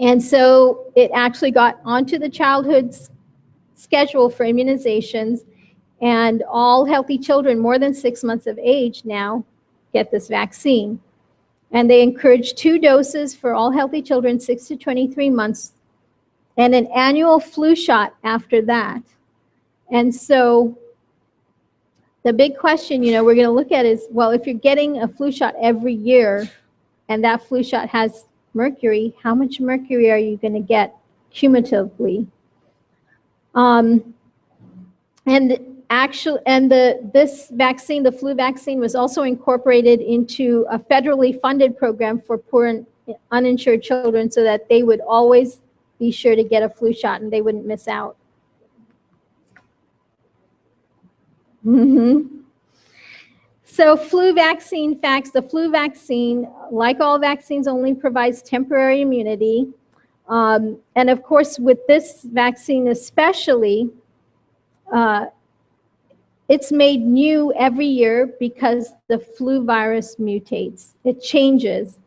And so it actually got onto the childhood schedule for immunizations, and all healthy children more than 6 months of age now get this vaccine. And they encourage 2 doses for all healthy children 6 to 23 months and an annual flu shot after that. And so the big question, you know, we're going to look at is, well, if you're getting a flu shot every year and that flu shot has mercury, how much mercury are you going to get cumulatively? This vaccine, the flu vaccine, was also incorporated into a federally funded program for poor and uninsured children so that they would always be sure to get a flu shot and they wouldn't miss out. So flu vaccine facts. The flu vaccine, like all vaccines, only provides temporary immunity. And of course, with this vaccine especially, it's made new every year because the flu virus mutates. It changes.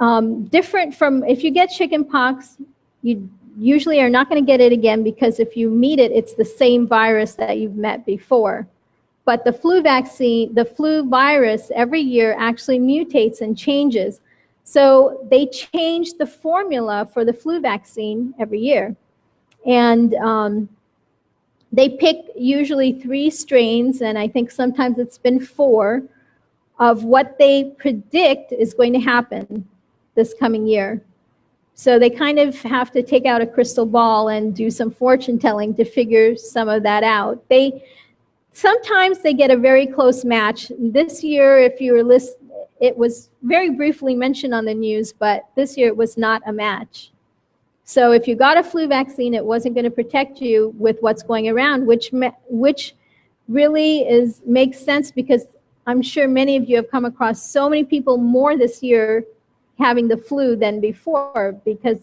Different from if you get chickenpox, you usually are not going to get it again because if you meet it, it's the same virus that you've met before. But the flu vaccine, the flu virus every year actually mutates and changes. So they change the formula for the flu vaccine every year. And they pick usually 3 strains, and I think sometimes it's been 4, of what they predict is going to happen this coming year. So they kind of have to take out a crystal ball and do some fortune telling to figure some of that out. Sometimes they get a very close match. This year, if you were listening, it was very briefly mentioned on the news, but this year it was not a match. So if you got a flu vaccine, it wasn't going to protect you with what's going around, which really makes sense because I'm sure many of you have come across so many people more this year having the flu than before because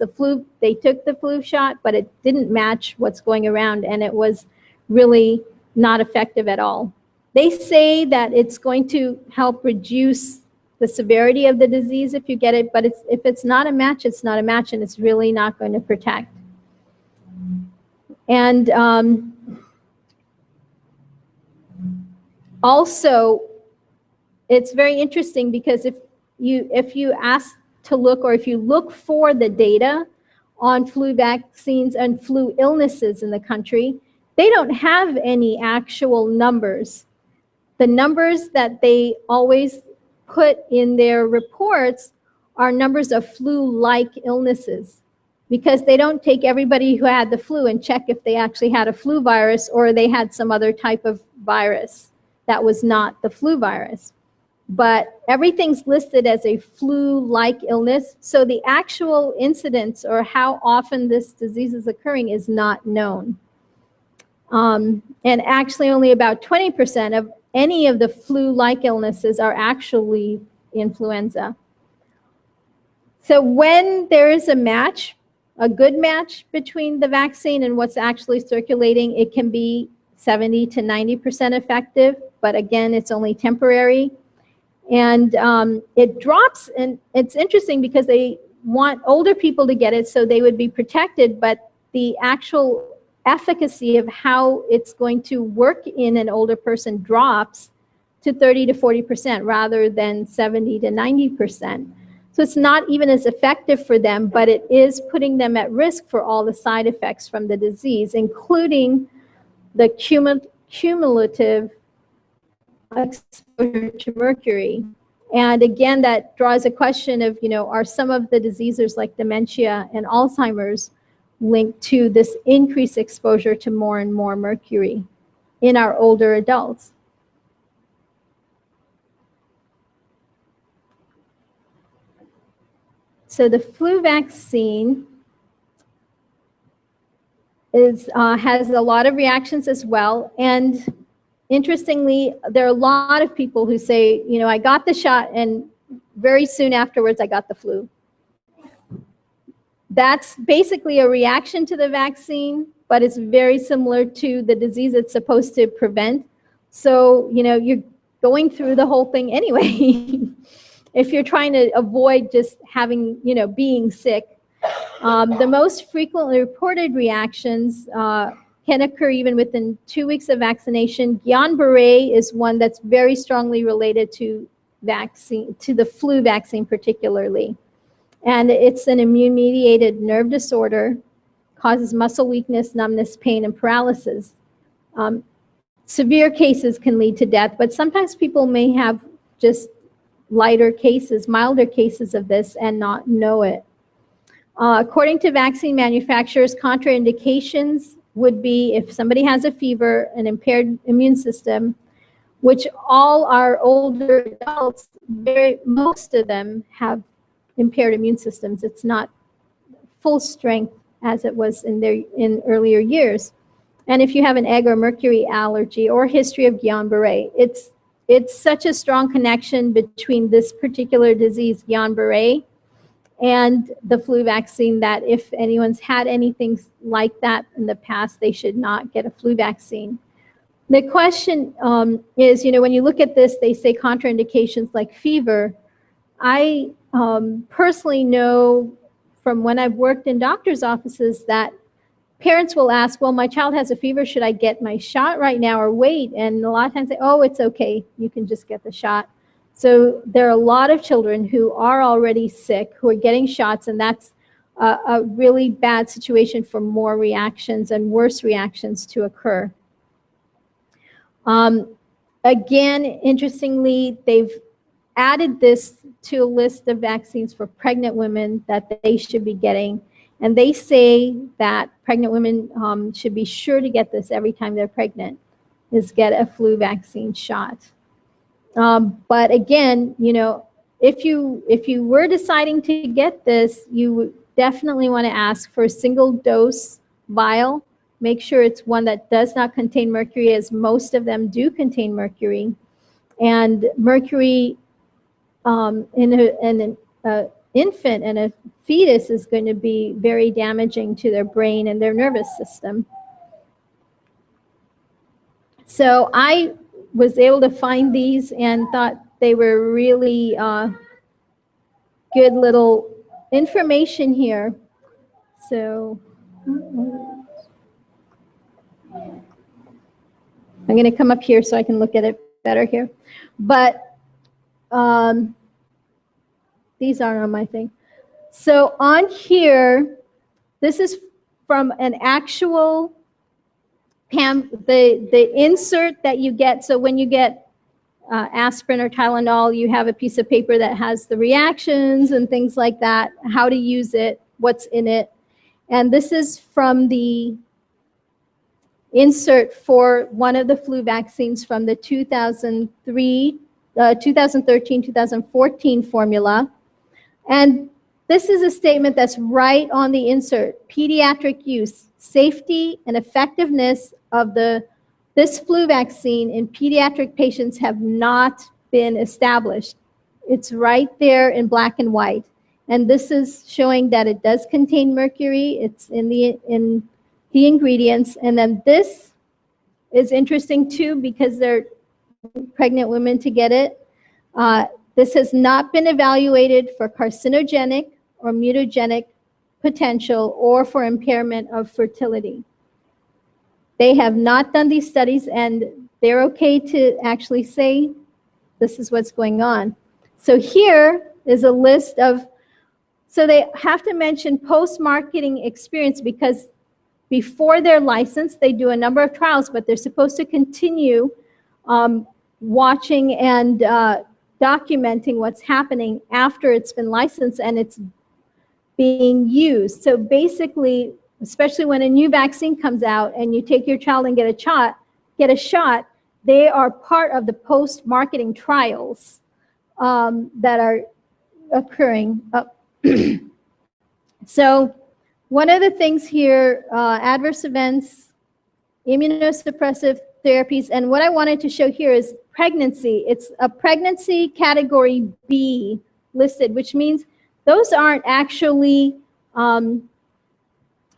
they took the flu shot, but it didn't match what's going around, and it was really not effective at all. They say that it's going to help reduce the severity of the disease if you get it, but if it's not a match, it's not a match, and it's really not going to protect. And also, it's very interesting because if you ask to look, or if you look for the data on flu vaccines and flu illnesses in the country, they don't have any actual numbers. The numbers that they always put in their reports are numbers of flu-like illnesses, because they don't take everybody who had the flu and check if they actually had a flu virus or they had some other type of virus that was not the flu virus. But everything's listed as a flu-like illness, so the actual incidence or how often this disease is occurring is not known. And actually only about 20% of any of the flu-like illnesses are actually influenza. So when there is a match, a good match between the vaccine and what's actually circulating, it can be 70 to 90% effective, but again, it's only temporary. And it drops, and it's interesting because they want older people to get it so they would be protected, but the actual efficacy of how it's going to work in an older person drops to 30 to 40% rather than 70 to 90%. So it's not even as effective for them, but it is putting them at risk for all the side effects from the disease, including the cumulative exposure to mercury. And again, that draws a question of, are some of the diseases like dementia and Alzheimer's linked to this increased exposure to more and more mercury in our older adults? So the flu vaccine has a lot of reactions as well. And interestingly, there are a lot of people who say, I got the shot and very soon afterwards I got the flu. That's basically a reaction to the vaccine, but it's very similar to the disease it's supposed to prevent. So, you're going through the whole thing anyway. If you're trying to avoid just having, being sick. The most frequently reported reactions can occur even within 2 weeks of vaccination. Guillain-Barré is one that's very strongly related to the flu vaccine particularly. And it's an immune-mediated nerve disorder, causes muscle weakness, numbness, pain, and paralysis. Severe cases can lead to death, but sometimes people may have just lighter cases, milder cases of this and not know it. According to vaccine manufacturers, contraindications would be if somebody has a fever, an impaired immune system, which all our older adults, most of them have impaired immune systems. It's not full strength as it was in earlier years. And if you have an egg or mercury allergy or history of Guillain-Barré, it's such a strong connection between this particular disease, Guillain-Barré, and the flu vaccine that if anyone's had anything like that in the past, they should not get a flu vaccine. The question is, when you look at this, they say contraindications like fever. I personally know from when I've worked in doctor's offices that parents will ask, well, my child has a fever, should I get my shot right now or wait? And a lot of times say, oh, it's okay, you can just get the shot. So there are a lot of children who are already sick who are getting shots, and that's a really bad situation for more reactions and worse reactions to occur. Again, interestingly, they've added this to a list of vaccines for pregnant women that they should be getting. And they say that pregnant women should be sure to get this every time they're pregnant, is get a flu vaccine shot. But again, if you were deciding to get this, you would definitely want to ask for a single dose vial. Make sure it's one that does not contain mercury, as most of them do contain mercury. And mercury in an infant and a fetus is going to be very damaging to their brain and their nervous system. So I was able to find these and thought they were really good little information here. So I'm going to come up here so I can look at it better here. But these aren't on my thing. So on here, this is from an actual the insert that you get. So when you get aspirin or Tylenol, you have a piece of paper that has the reactions and things like that, how to use it, what's in it. And this is from the insert for one of the flu vaccines from the 2013-2014 formula. And this is a statement that's right on the insert. Pediatric use, safety and effectiveness of this flu vaccine in pediatric patients have not been established. It's right there in black and white. And this is showing that it does contain mercury. It's in the ingredients. And then this is interesting too, because they're pregnant women to get it. This has not been evaluated for carcinogenic or mutagenic potential or for impairment of fertility. They have not done these studies, and they're okay to actually say this is what's going on. So here is a list of, so they have to mention post-marketing experience, because before they're licensed, they do a number of trials, but they're supposed to continue watching and documenting what's happening after it's been licensed and it's being used. So basically, especially when a new vaccine comes out and you take your child and get a shot, they are part of the post-marketing trials that are occurring. So one of the things here, adverse events, immunosuppressive therapies, and what I wanted to show here is pregnancy. It's a pregnancy category B listed, which means those aren't actually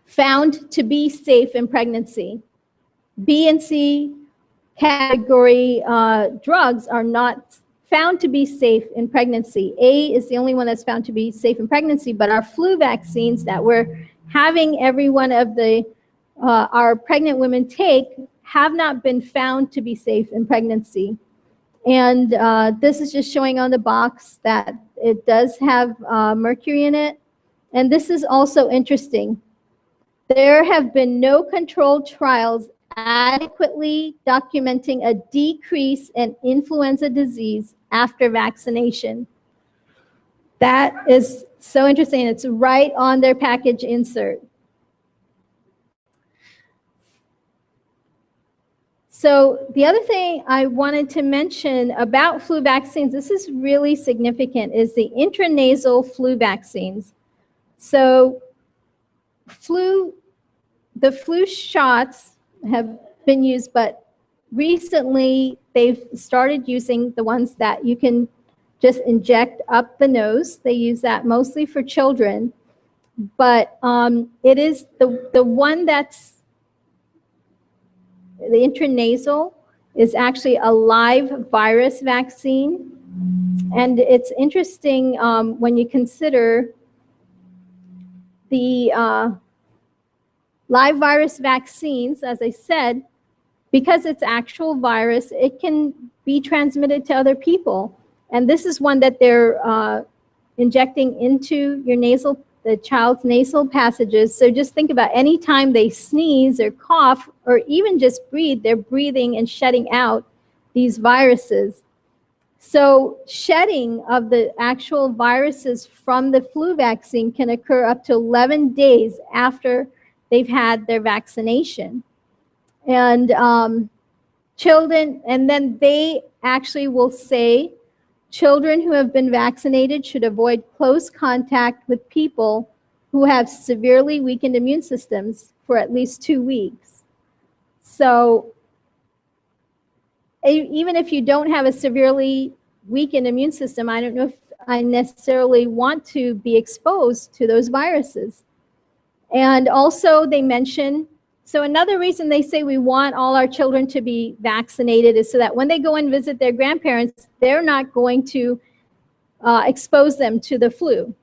found to be safe in pregnancy. B and C category drugs are not found to be safe in pregnancy. A is the only one that's found to be safe in pregnancy, but our flu vaccines that we're having every one of our pregnant women take have not been found to be safe in pregnancy. And this is just showing on the box that it does have mercury in it. And this is also interesting. There have been no controlled trials adequately documenting a decrease in influenza disease after vaccination. That is so interesting. It's right on their package insert. So the other thing I wanted to mention about flu vaccines, this is really significant, is the intranasal flu vaccines. So the flu shots have been used, but recently they've started using the ones that you can just inject up the nose. They use that mostly for children, but it is the one that's the intranasal is actually a live virus vaccine. And it's interesting when you consider the live virus vaccines, as I said, because it's actual virus, it can be transmitted to other people. And this is one that they're injecting into your the child's nasal passages. So just think about any time they sneeze or cough or even just breathe, they're breathing and shedding out these viruses. So shedding of the actual viruses from the flu vaccine can occur up to 11 days after they've had their vaccination. And children, and then they actually will say children who have been vaccinated should avoid close contact with people who have severely weakened immune systems for at least 2 weeks. So even if you don't have a severely weakened immune system, I don't know if I necessarily want to be exposed to those viruses. And also they mention, so another reason they say we want all our children to be vaccinated is so that when they go and visit their grandparents, they're not going to expose them to the flu.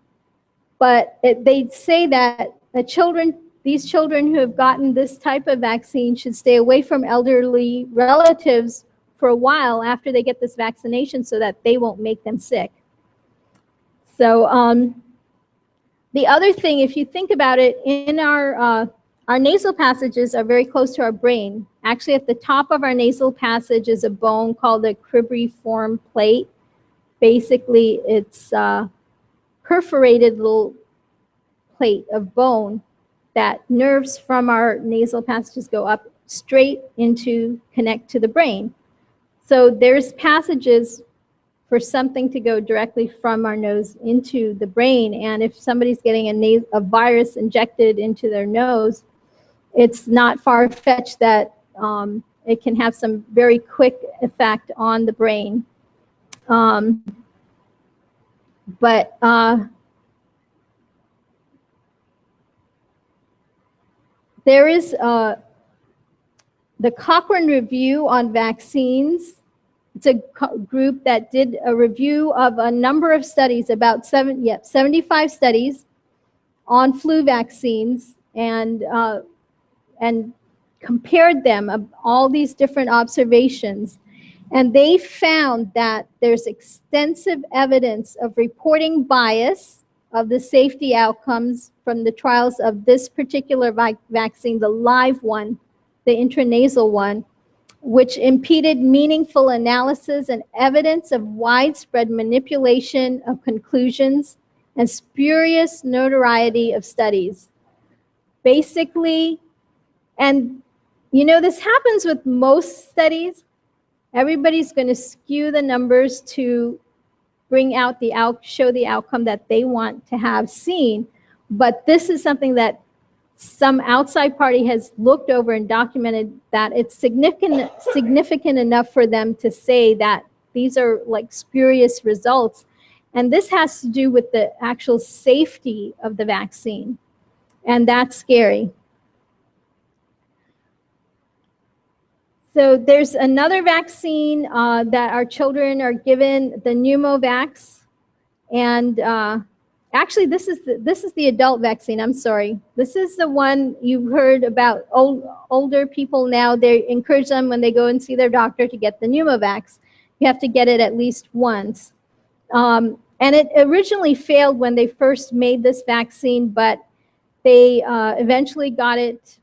But they say that these children who have gotten this type of vaccine should stay away from elderly relatives for a while after they get this vaccination so that they won't make them sick. So the other thing, if you think about it, in our nasal passages are very close to our brain. Actually, at the top of our nasal passage is a bone called a cribriform plate. Basically, it's a perforated little plate of bone that nerves from our nasal passages go up straight into, connect to the brain. So there's passages for something to go directly from our nose into the brain. And if somebody's getting a virus injected into their nose, it's not far-fetched that it can have some very quick effect on the brain. There is the Cochrane Review on Vaccines. It's a group that did a review of a number of studies, about 75 studies on flu vaccines, and compared them of all these different observations. And they found that there's extensive evidence of reporting bias of the safety outcomes from the trials of this particular vaccine, the live one, the intranasal one, which impeded meaningful analysis and evidence of widespread manipulation of conclusions and spurious notoriety of studies. Basically, and you know, this happens with most studies. Everybody's going to skew the numbers to bring out show the outcome that they want to have seen. But this is something that some outside party has looked over and documented that it's significant enough for them to say that these are like spurious results. And this has to do with the actual safety of the vaccine. And that's scary. So there's another vaccine that our children are given, the Pneumovax. And actually, this is the adult vaccine. I'm sorry. This is the one you've heard about. Older people now, they encourage them when they go and see their doctor to get the Pneumovax. You have to get it at least once. And it originally failed when they first made this vaccine, but they eventually got it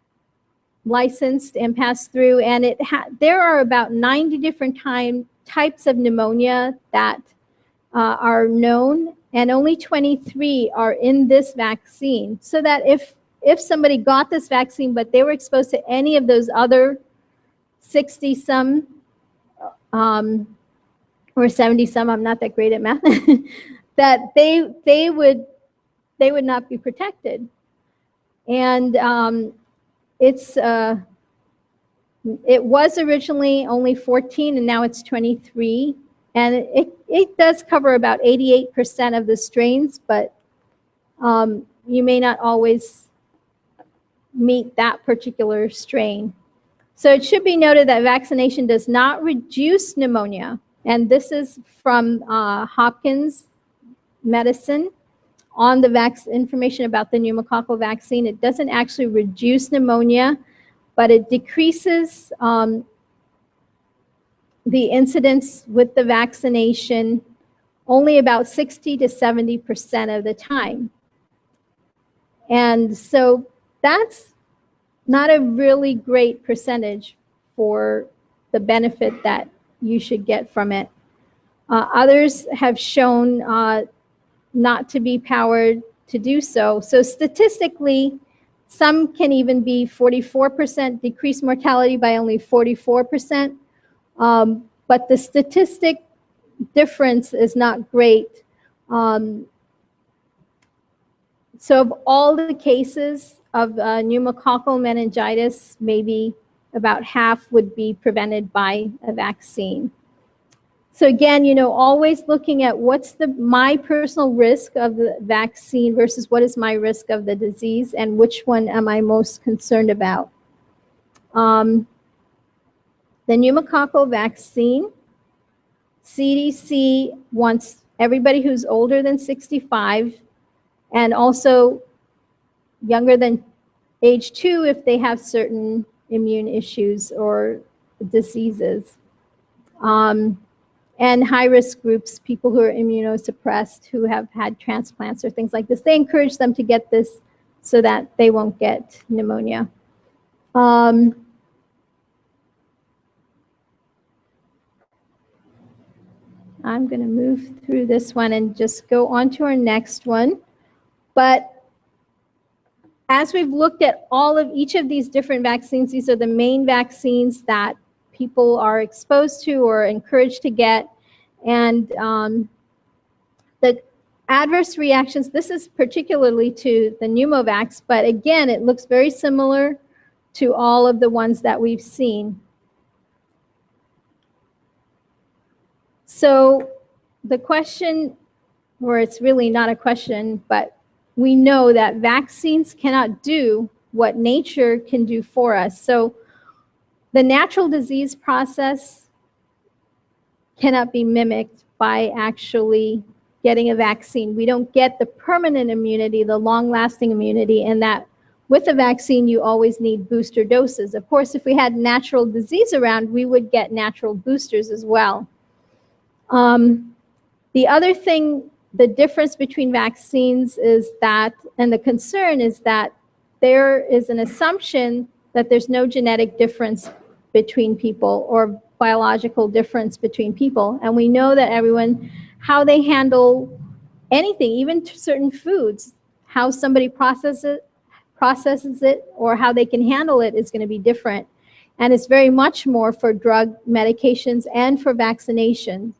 licensed and passed through. And there are about 90 different types of pneumonia that are known, and only 23 are in this vaccine. So that if somebody got this vaccine, but they were exposed to any of those other 60-some or 70-some, I'm not that great at math, that they would not be protected. And it was originally only 14, and now it's 23. And it does cover about 88% of the strains, but you may not always meet that particular strain. So it should be noted that vaccination does not reduce pneumonia. And this is from Hopkins Medicine on the information about the pneumococcal vaccine. It doesn't actually reduce pneumonia, but it decreases the incidence with the vaccination only about 60 to 70% of the time. And so that's not a really great percentage for the benefit that you should get from it. Others have shown not to be powered to do so. So statistically, some can even be 44%, decrease mortality by only 44%. But the statistic difference is not great. So of all the cases of pneumococcal meningitis, maybe about half would be prevented by a vaccine. So again, you know, always looking at what's my personal risk of the vaccine versus what is my risk of the disease, and which one am I most concerned about. The pneumococcal vaccine, CDC wants everybody who's older than 65 and also younger than age 2 if they have certain immune issues or diseases. And high-risk groups, people who are immunosuppressed, who have had transplants or things like this, they encourage them to get this so that they won't get pneumonia. I'm going to move through this one and just go on to our next one. But as we've looked at each of these different vaccines, these are the main vaccines that people are exposed to or encouraged to get. And the adverse reactions, this is particularly to the pneumovax, but again, it looks very similar to all of the ones that we've seen. So the question, or it's really not a question, but we know that vaccines cannot do what nature can do for us. So the natural disease process cannot be mimicked by actually getting a vaccine. We don't get the permanent immunity, the long-lasting immunity, and that with a vaccine, you always need booster doses. Of course, if we had natural disease around, we would get natural boosters as well. The other thing, the difference between vaccines is that, and the concern is that there is an assumption that there's no genetic difference between people or biological difference between people. And we know that everyone, how they handle anything, even certain foods, how somebody processes it or how they can handle it is going to be different. And it's very much more for drug medications and for vaccination.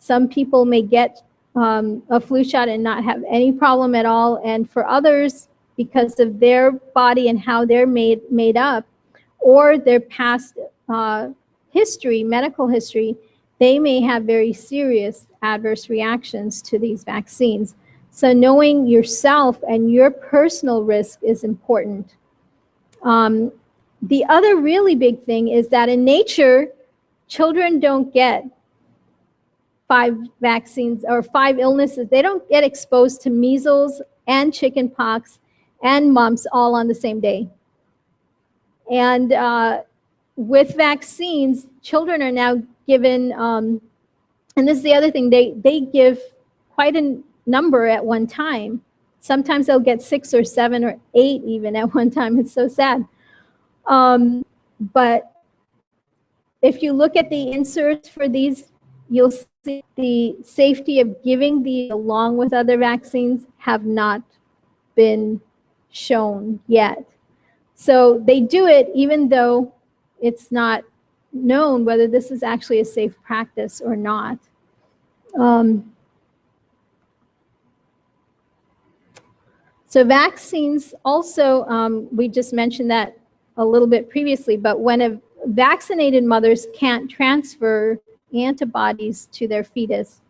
Some people may get a flu shot and not have any problem at all. And for others, because of their body and how they're made up, or their past history, medical history, they may have very serious adverse reactions to these vaccines. So knowing yourself and your personal risk is important. The other really big thing is that in nature, children don't get 5 vaccines or 5 illnesses. They don't get exposed to measles and chickenpox and mumps all on the same day. And with vaccines, children are now given, and this is the other thing, they give quite a number at one time. Sometimes they'll get 6 or 7 or 8 even at one time. It's so sad. But if you look at the inserts for these, you'll see the safety of giving these along with other vaccines have not been shown yet. So they do it even though it's not known whether this is actually a safe practice or not. So vaccines also, we just mentioned that a little bit previously, but when vaccinated mothers can't transfer antibodies to their fetus.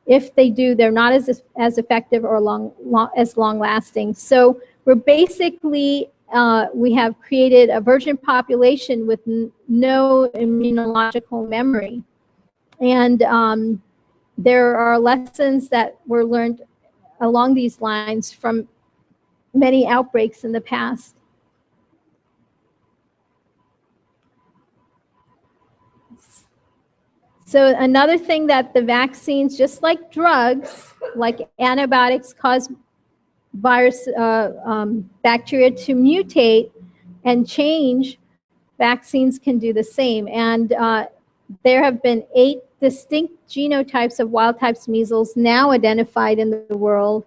If they do, they're not as effective or as long-lasting. So we're basically, we have created a virgin population with no immunological memory. And there are lessons that were learned along these lines from many outbreaks in the past. So another thing that the vaccines, just like drugs, like antibiotics, cause virus, bacteria to mutate and change, vaccines can do the same. And there have been 8 distinct genotypes of wild types measles now identified in the world.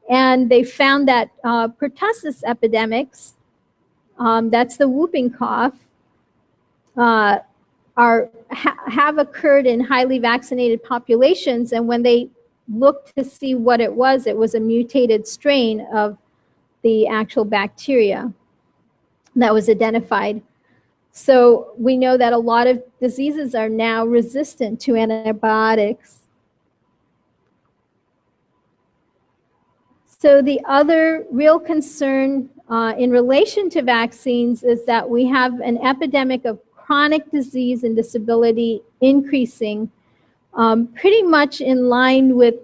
And they found that pertussis epidemics, that's the whooping cough, have occurred in highly vaccinated populations, and when they looked to see what it was a mutated strain of the actual bacteria that was identified. So we know that a lot of diseases are now resistant to antibiotics. So the other real concern in relation to vaccines is that we have an epidemic of chronic disease and disability increasing pretty much in line with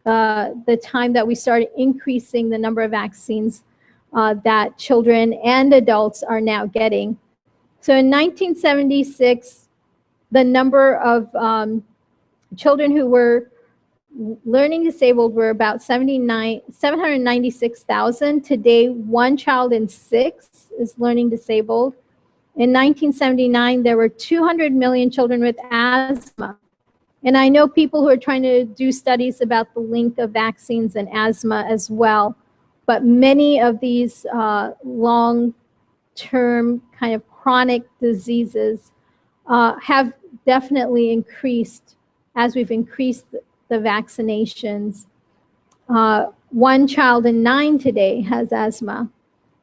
the time that we started increasing the number of vaccines that children and adults are now getting. So in 1976, the number of children who were learning disabled were about 796,000. Today, 1 child in 6 is learning disabled. In 1979, there were 200 million children with asthma. And I know people who are trying to do studies about the link of vaccines and asthma as well. But many of these long-term kind of chronic diseases have definitely increased as we've increased the vaccinations. One child in 9 today has asthma.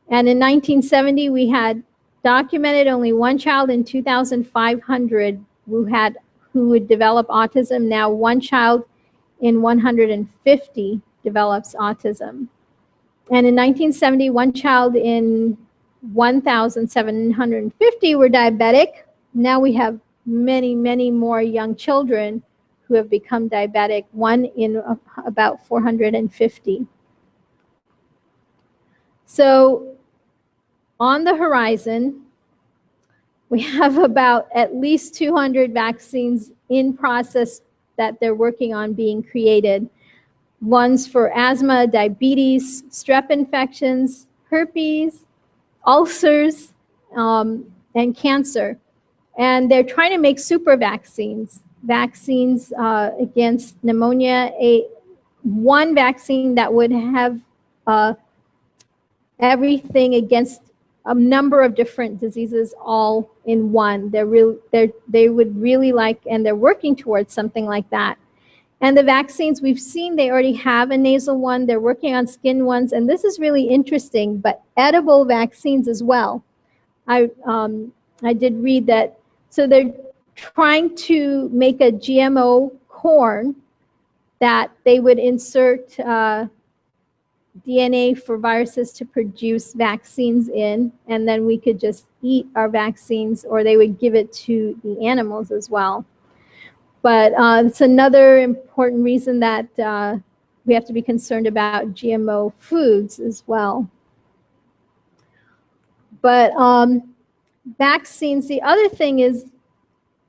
And in 1970, we had documented only one child in 2,500 who would develop autism. Now one child in 150 develops autism. And in 1970, one child in 1,750 were diabetic. Now we have many, many more young children who have become diabetic, one in about 450. So on the horizon, we have about at least 200 vaccines in process that they're working on being created. Ones for asthma, diabetes, strep infections, herpes, ulcers, and cancer. And they're trying to make super vaccines against pneumonia, one vaccine that would have everything against a number of different diseases all in one. They would really like, and they're working towards something like that. And the vaccines we've seen, they already have a nasal one. They're working on skin ones, and this is really interesting, but edible vaccines as well. I did read that. So they're trying to make a GMO corn that they would insert DNA for viruses to produce vaccines in, and then we could just eat our vaccines, or they would give it to the animals as well. But it's another important reason that we have to be concerned about GMO foods as well. But vaccines, the other thing is,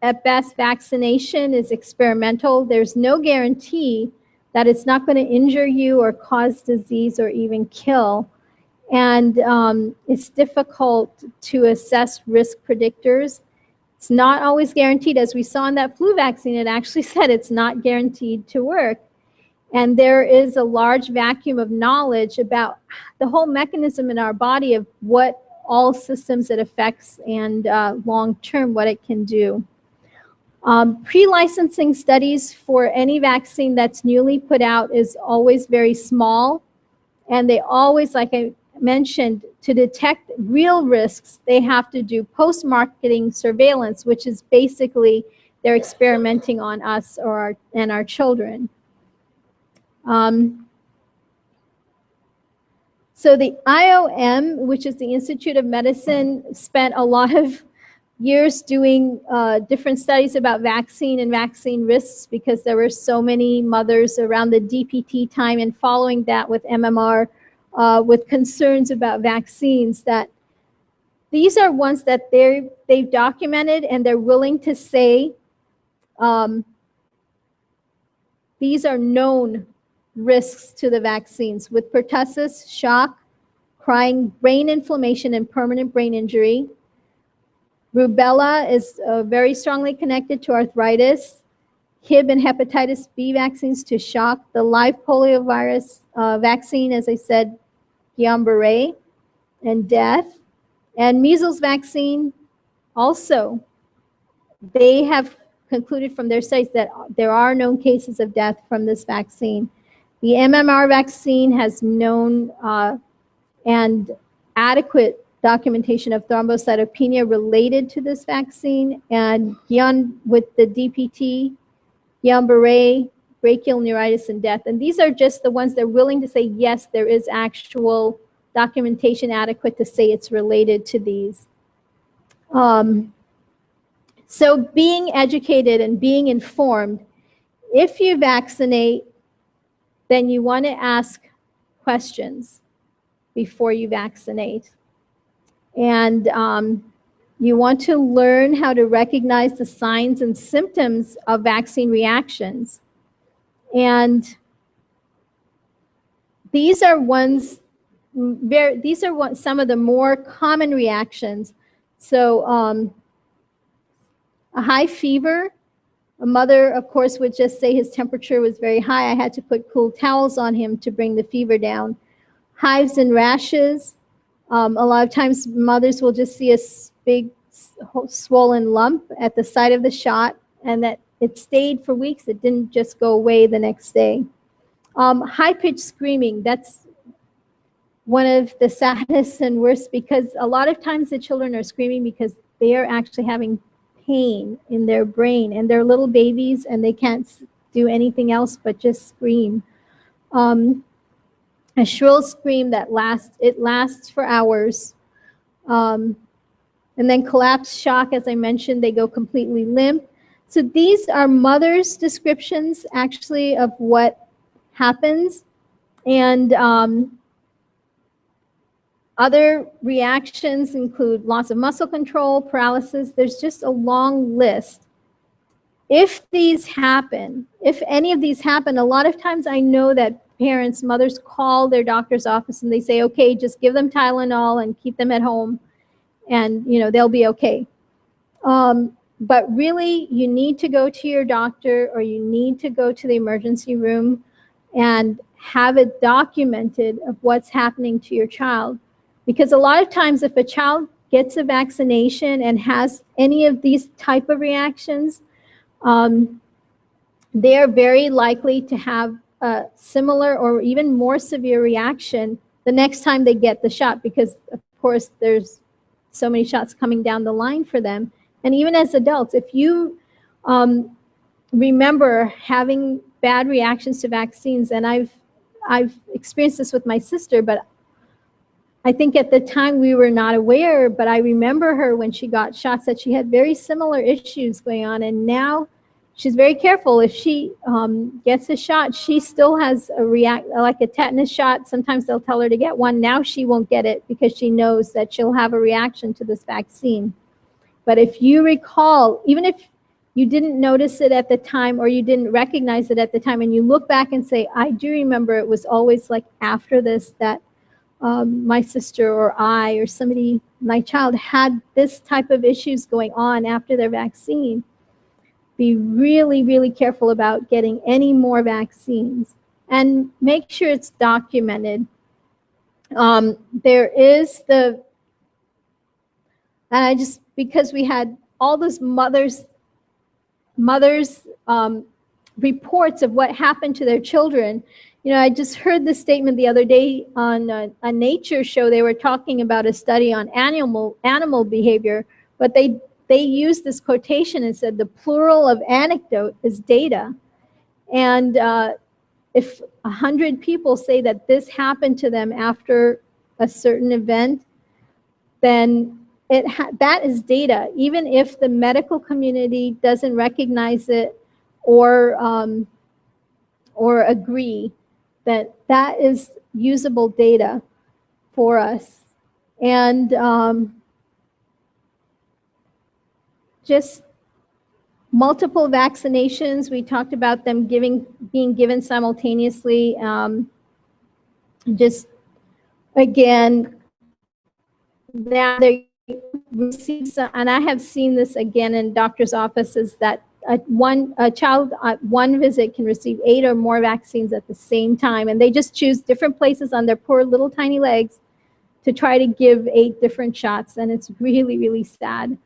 at best, vaccination is experimental. There's no guarantee that it's not going to injure you or cause disease or even kill. And it's difficult to assess risk predictors. It's not always guaranteed. As we saw in that flu vaccine, it actually said it's not guaranteed to work. And there is a large vacuum of knowledge about the whole mechanism in our body of what all systems it affects and long-term what it can do. Pre-licensing studies for any vaccine that's newly put out is always very small. And they always, like I mentioned, to detect real risks, they have to do post-marketing surveillance, which is basically they're experimenting on us or our children. So the IOM, which is the Institute of Medicine, spent a lot of years doing different studies about vaccine and vaccine risks, because there were so many mothers around the DPT time and following that with MMR with concerns about vaccines, that these are ones that they've documented and they're willing to say these are known risks to the vaccines, with pertussis, shock, crying, brain inflammation, and permanent brain injury. Rubella is very strongly connected to arthritis. Hib and hepatitis B vaccines to shock. The live poliovirus vaccine, as I said, Guillain-Barré and death. And measles vaccine also, they have concluded from their studies that there are known cases of death from this vaccine. The MMR vaccine has known and adequate documentation of thrombocytopenia related to this vaccine, and with the DPT, Guillain-Barré, brachial neuritis, and death. And these are just the ones that are willing to say, yes, there is actual documentation adequate to say it's related to these. So being educated and being informed, if you vaccinate, then you want to ask questions before you vaccinate. And you want to learn how to recognize the signs and symptoms of vaccine reactions. And these are some of the more common reactions. So a high fever, A mother, of course, would just say his temperature was very high. I had to put cool towels on him to bring the fever down. Hives and rashes. A lot of times mothers will just see a big swollen lump at the side of the shot, and that it stayed for weeks. It didn't just go away the next day. High-pitched screaming. That's one of the saddest and worst, because a lot of times the children are screaming because they are actually having pain in their brain, and they're little babies and they can't do anything else but just scream. A shrill scream that lasts for hours. And then collapse shock, as I mentioned, they go completely limp. So these are mothers' descriptions actually of what happens. And other reactions include loss of muscle control, paralysis. There's just a long list. If these happen, if any of these happen, a lot of times I know that parents, mothers call their doctor's office and they say, okay, just give them Tylenol and keep them at home, and they'll be okay. But really, you need to go to your doctor, or you need to go to the emergency room and have it documented of what's happening to your child. Because a lot of times if a child gets a vaccination and has any of these type of reactions, they are very likely to have a similar or even more severe reaction the next time they get the shot, because of course there's so many shots coming down the line for them. And even as adults, if you remember having bad reactions to vaccines, and I've experienced this with my sister, but I think at the time we were not aware, but I remember her when she got shots that she had very similar issues going on, and now she's very careful. If she gets a shot, she still has like a tetanus shot. Sometimes they'll tell her to get one. Now she won't get it because she knows that she'll have a reaction to this vaccine. But if you recall, even if you didn't notice it at the time or you didn't recognize it at the time, and you look back and say, I do remember it was always like after this that my sister or I or somebody, my child, had this type of issues going on after their vaccine. Be really, really careful about getting any more vaccines, and make sure it's documented. There is because we had all those mothers reports of what happened to their children. I just heard this statement the other day on a nature show. They were talking about a study on animal behavior, but they used this quotation and said the plural of anecdote is data. And if 100 people say that this happened to them after a certain event, then that is data, even if the medical community doesn't recognize it or agree that that is usable data for us. And just multiple vaccinations, we talked about them being given simultaneously. Just again, that they receive some, and I have seen this again in doctors' offices, that a child at one visit can receive 8 or more vaccines at the same time, and they just choose different places on their poor little tiny legs to try to give 8 different shots, and it's really, really sad.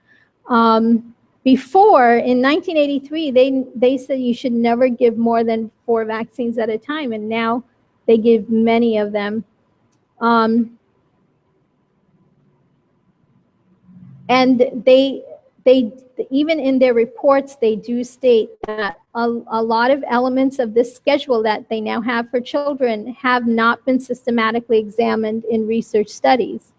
Before, in 1983, they said you should never give more than 4 vaccines at a time, and now they give many of them. And they even in their reports, they do state that a lot of elements of this schedule that they now have for children have not been systematically examined in research studies.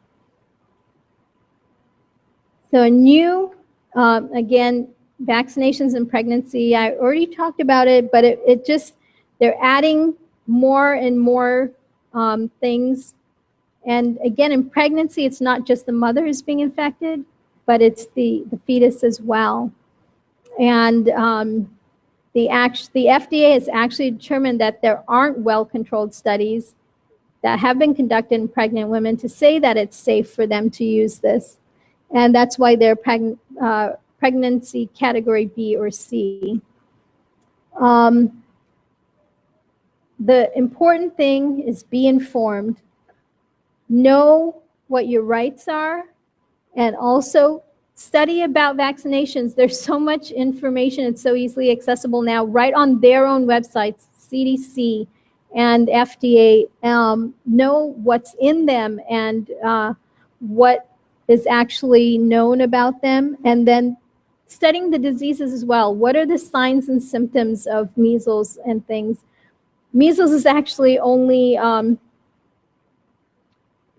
So a new, again, vaccinations and pregnancy, I already talked about it, but they're adding more and more things. And again, in pregnancy, it's not just the mother who's being infected, but it's the fetus as well. And the FDA has actually determined that there aren't well-controlled studies that have been conducted in pregnant women to say that it's safe for them to use this. And that's why they're pregnancy category B or C. Um, the important thing is be informed. Know what your rights are, and also study about vaccinations. There's so much information. It's so easily accessible now, right on their own websites, CDC and FDA. Know what's in them and what is actually known about them, and then studying the diseases as well. What are the signs and symptoms of measles and things? Measles is actually only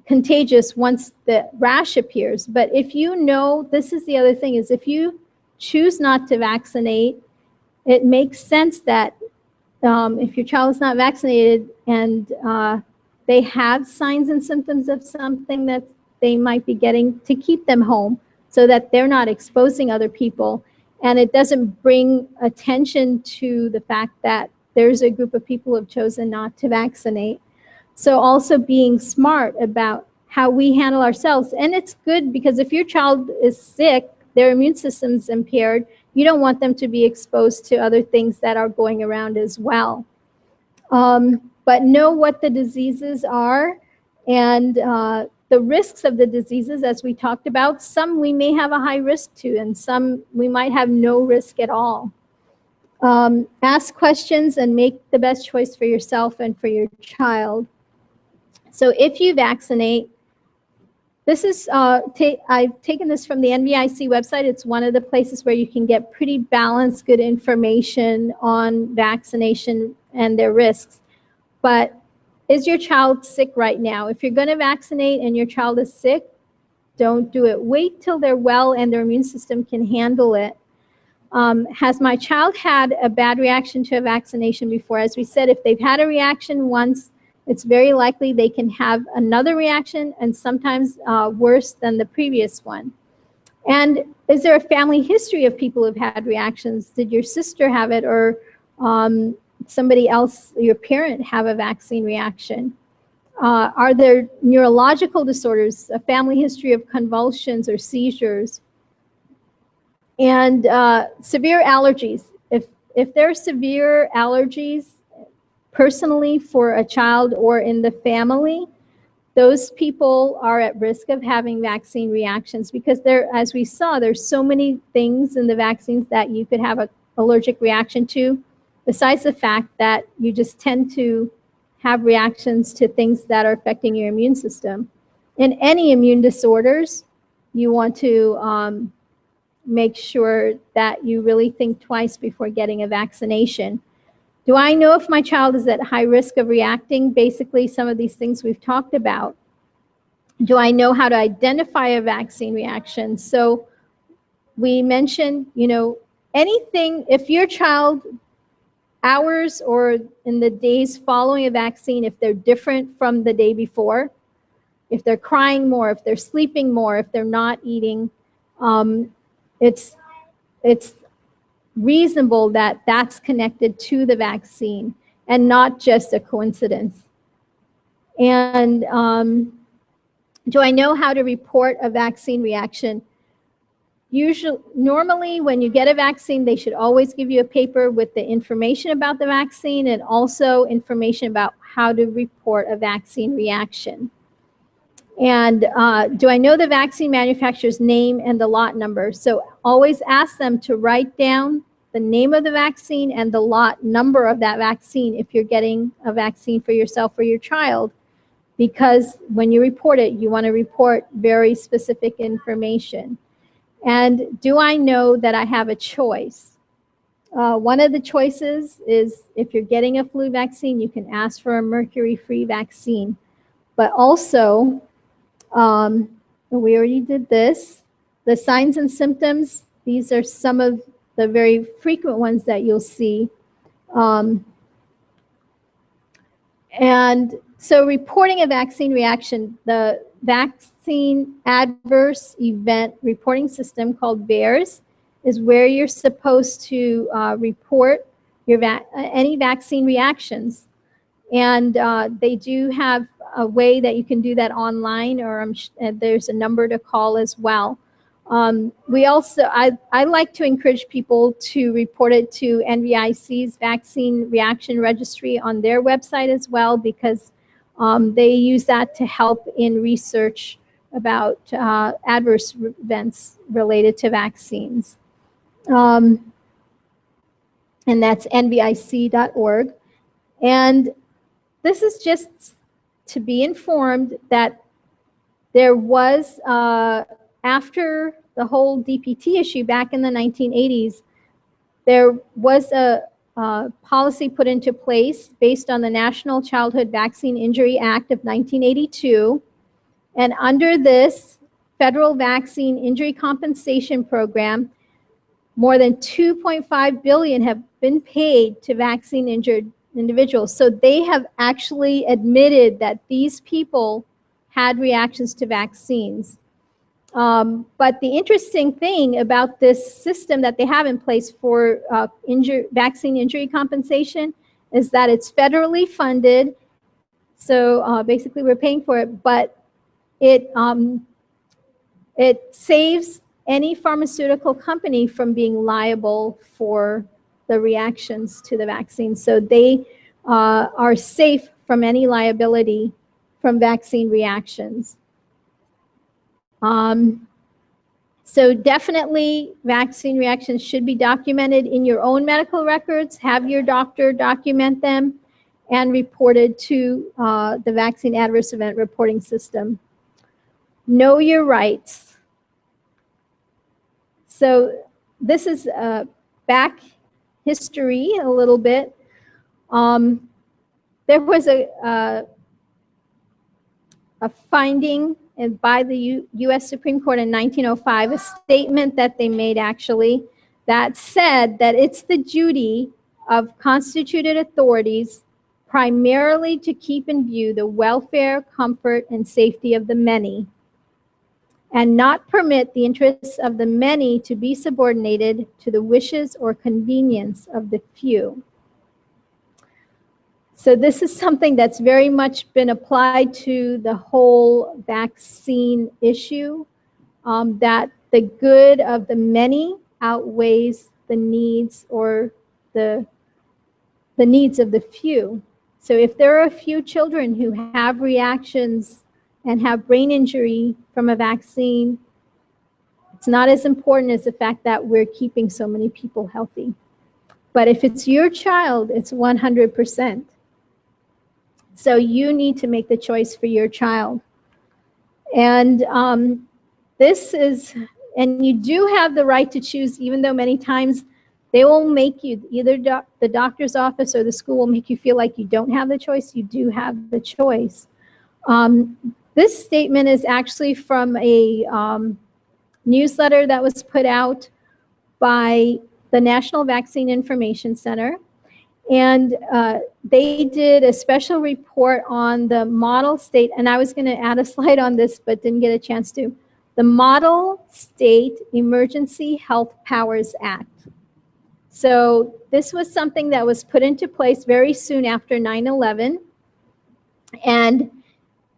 contagious once the rash appears. But if you know, this is the other thing, is if you choose not to vaccinate, it makes sense that if your child is not vaccinated and they have signs and symptoms of something that they might be getting, to keep them home so that they're not exposing other people. And it doesn't bring attention to the fact that there's a group of people who have chosen not to vaccinate. So also being smart about how we handle ourselves. And it's good because if your child is sick, their immune system's impaired, you don't want them to be exposed to other things that are going around as well. But know what the diseases are and the risks of the diseases, as we talked about. Some we may have a high risk to, and some we might have no risk at all. Ask questions and make the best choice for yourself and for your child. So if you vaccinate, this is, I've taken this from the NVIC website. It's one of the places where you can get pretty balanced, good information on vaccination and their risks. But is your child sick right now? If you're going to vaccinate and your child is sick, don't do it. Wait till they're well and their immune system can handle it. Has my child had a bad reaction to a vaccination before? As we said, if they've had a reaction once, it's very likely they can have another reaction, and sometimes worse than the previous one. And is there a family history of people who've had reactions? Did your sister have it, or somebody else, your parent, have a vaccine reaction? Are there neurological disorders, a family history of convulsions or seizures? And severe allergies. If there are severe allergies, personally for a child or in the family, those people are at risk of having vaccine reactions because there, as we saw, there's so many things in the vaccines that you could have an allergic reaction to, besides the fact that you just tend to have reactions to things that are affecting your immune system. In any immune disorders, you want to make sure that you really think twice before getting a vaccination. Do I know if my child is at high risk of reacting? Basically, some of these things we've talked about. Do I know how to identify a vaccine reaction? So we mentioned, anything, if your child, hours or in the days following a vaccine, if they're different from the day before, if they're crying more, if they're sleeping more, if they're not eating, it's reasonable that that's connected to the vaccine and not just a coincidence. And do I know how to report a vaccine reaction? Normally, when you get a vaccine, they should always give you a paper with the information about the vaccine and also information about how to report a vaccine reaction. And do I know the vaccine manufacturer's name and the lot number? So always ask them to write down the name of the vaccine and the lot number of that vaccine if you're getting a vaccine for yourself or your child, because when you report it, you want to report very specific information. And do I know that I have a choice? One of the choices is if you're getting a flu vaccine, you can ask for a mercury-free vaccine. But also, we already did this. The signs and symptoms, these are some of the very frequent ones that you'll see. And so reporting a vaccine reaction, the vaccine adverse event reporting system called VAERS is where you're supposed to report your any vaccine reactions. And they do have a way that you can do that online, or there's a number to call as well. We also, I like to encourage people to report it to NVIC's Vaccine Reaction Registry on their website as well, because they use that to help in research about adverse events related to vaccines. And that's nvic.org. And this is just to be informed that there was, after the whole DPT issue back in the 1980s, there was a policy put into place based on the National Childhood Vaccine Injury Act of 1982. And under this federal vaccine injury compensation program, more than $2.5 billion have been paid to vaccine injured individuals. So they have actually admitted that these people had reactions to vaccines. But the interesting thing about this system that they have in place for vaccine injury compensation is that it's federally funded. So basically we're paying for it, but it saves any pharmaceutical company from being liable for the reactions to the vaccine. So they are safe from any liability from vaccine reactions. So definitely vaccine reactions should be documented in your own medical records. Have your doctor document them and reported to the Vaccine Adverse Event Reporting System. Know your rights. So this is back history a little bit. There was a finding by the U.S. Supreme Court in 1905, a statement that they made actually, that said that it's the duty of constituted authorities primarily to keep in view the welfare, comfort, and safety of the many, and not permit the interests of the many to be subordinated to the wishes or convenience of the few. So this is something that's very much been applied to the whole vaccine issue, that the good of the many outweighs the needs or the needs of the few. So if there are a few children who have reactions and have brain injury from a vaccine, it's not as important as the fact that we're keeping so many people healthy. But if it's your child, it's 100%. So you need to make the choice for your child. And this is, and you do have the right to choose, even though many times they will make you, either the doctor's office or the school will make you feel like you don't have the choice. You do have the choice. This statement is actually from a newsletter that was put out by the National Vaccine Information Center. And they did a special report on the model state, and I was going to add a slide on this, but didn't get a chance to. The Model State Emergency Health Powers Act. So this was something that was put into place very soon after 9/11, and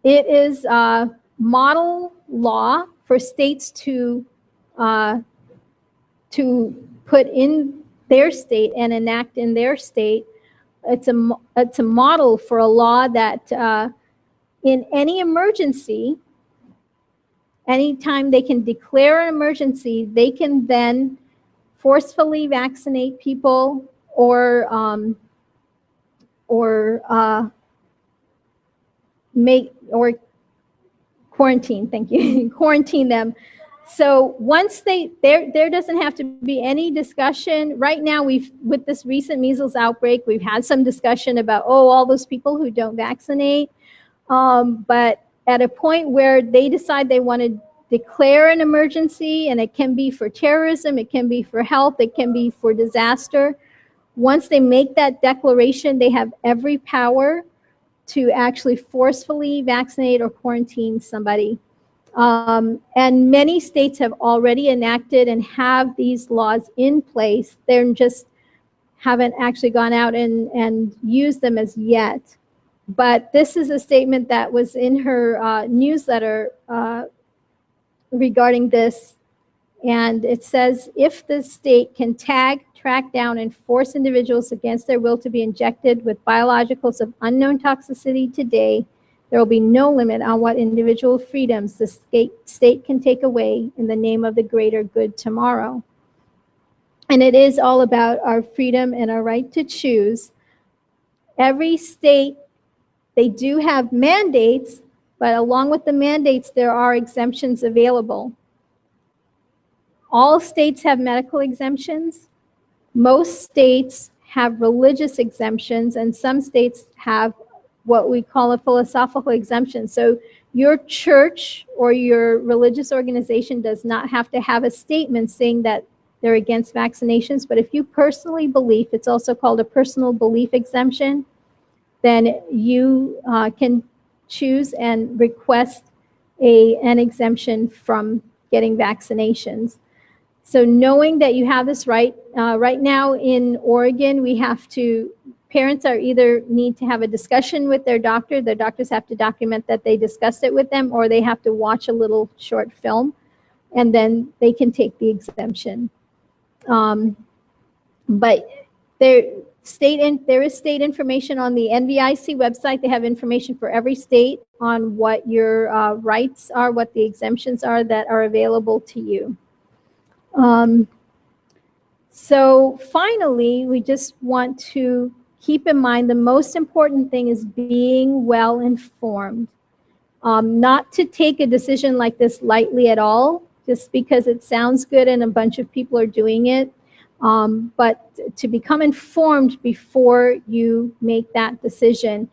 it is a model law for states to put in their state and enact in their state. It's a model for a law that in any emergency, anytime they can declare an emergency, they can then forcefully vaccinate people or quarantine, thank you, quarantine them. So once there doesn't have to be any discussion. Right now, with this recent measles outbreak, we've had some discussion about, all those people who don't vaccinate. But at a point where they decide they want to declare an emergency, and it can be for terrorism, it can be for health, it can be for disaster. Once they make that declaration, they have every power to actually forcefully vaccinate or quarantine somebody. And many states have already enacted and have these laws in place. They just haven't actually gone out and used them as yet. But this is a statement that was in her newsletter regarding this. And it says, if the state can tag, track down, and force individuals against their will to be injected with biologicals of unknown toxicity today, there will be no limit on what individual freedoms the state can take away in the name of the greater good tomorrow. And it is all about our freedom and our right to choose. Every state, they do have mandates, but along with the mandates, there are exemptions available. All states have medical exemptions. Most states have religious exemptions, and some states have what we call a philosophical exemption. So your church or your religious organization does not have to have a statement saying that they're against vaccinations, but if you personally believe, it's also called a personal belief exemption, then you can choose and request an exemption from getting vaccinations. So knowing that you have this right, right now in Oregon, we have to, parents are either need to have a discussion with their doctors have to document that they discussed it with them, or they have to watch a little short film, and then they can take the exemption. But there is state information on the NVIC website. They have information for every state on what your rights are, what the exemptions are that are available to you. So finally, we just want to keep in mind the most important thing is being well informed. Not to take a decision like this lightly at all, just because it sounds good and a bunch of people are doing it, but to become informed before you make that decision.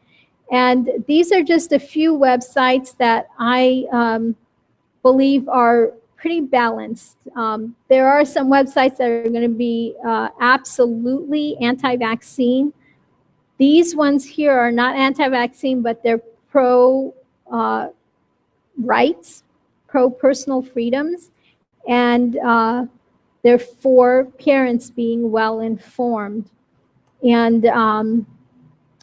And these are just a few websites that I believe are pretty balanced. There are some websites that are going to be absolutely anti-vaccine. These ones here are not anti-vaccine, but they're pro-rights, pro-personal freedoms, and they're for parents being well informed. And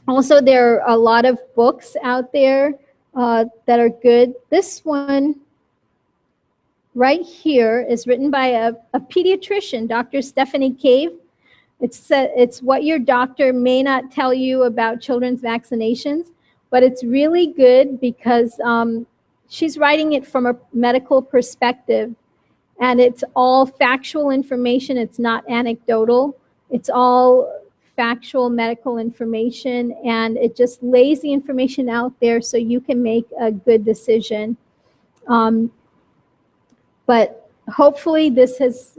also there are a lot of books out there that are good. This one right here is written by a pediatrician, Dr. Stephanie Cave. It's what your doctor may not tell you about children's vaccinations, but it's really good because she's writing it from a medical perspective, and it's all factual information. It's not anecdotal. It's all factual medical information, and it just lays the information out there so you can make a good decision. But hopefully this has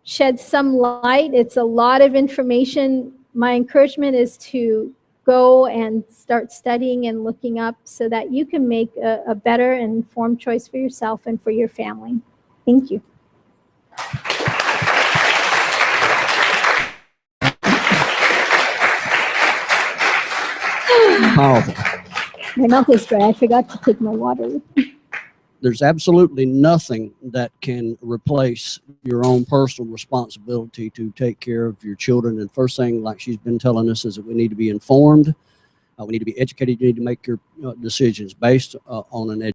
shed some light. It's a lot of information. My encouragement is to go and start studying and looking up so that you can make a better and informed choice for yourself and for your family. Thank you. Powerful. My mouth is dry. I forgot to take my water. There's absolutely nothing that can replace your own personal responsibility to take care of your children. And first thing, like she's been telling us, is that we need to be informed. We need to be educated. You need to make your decisions based on an education.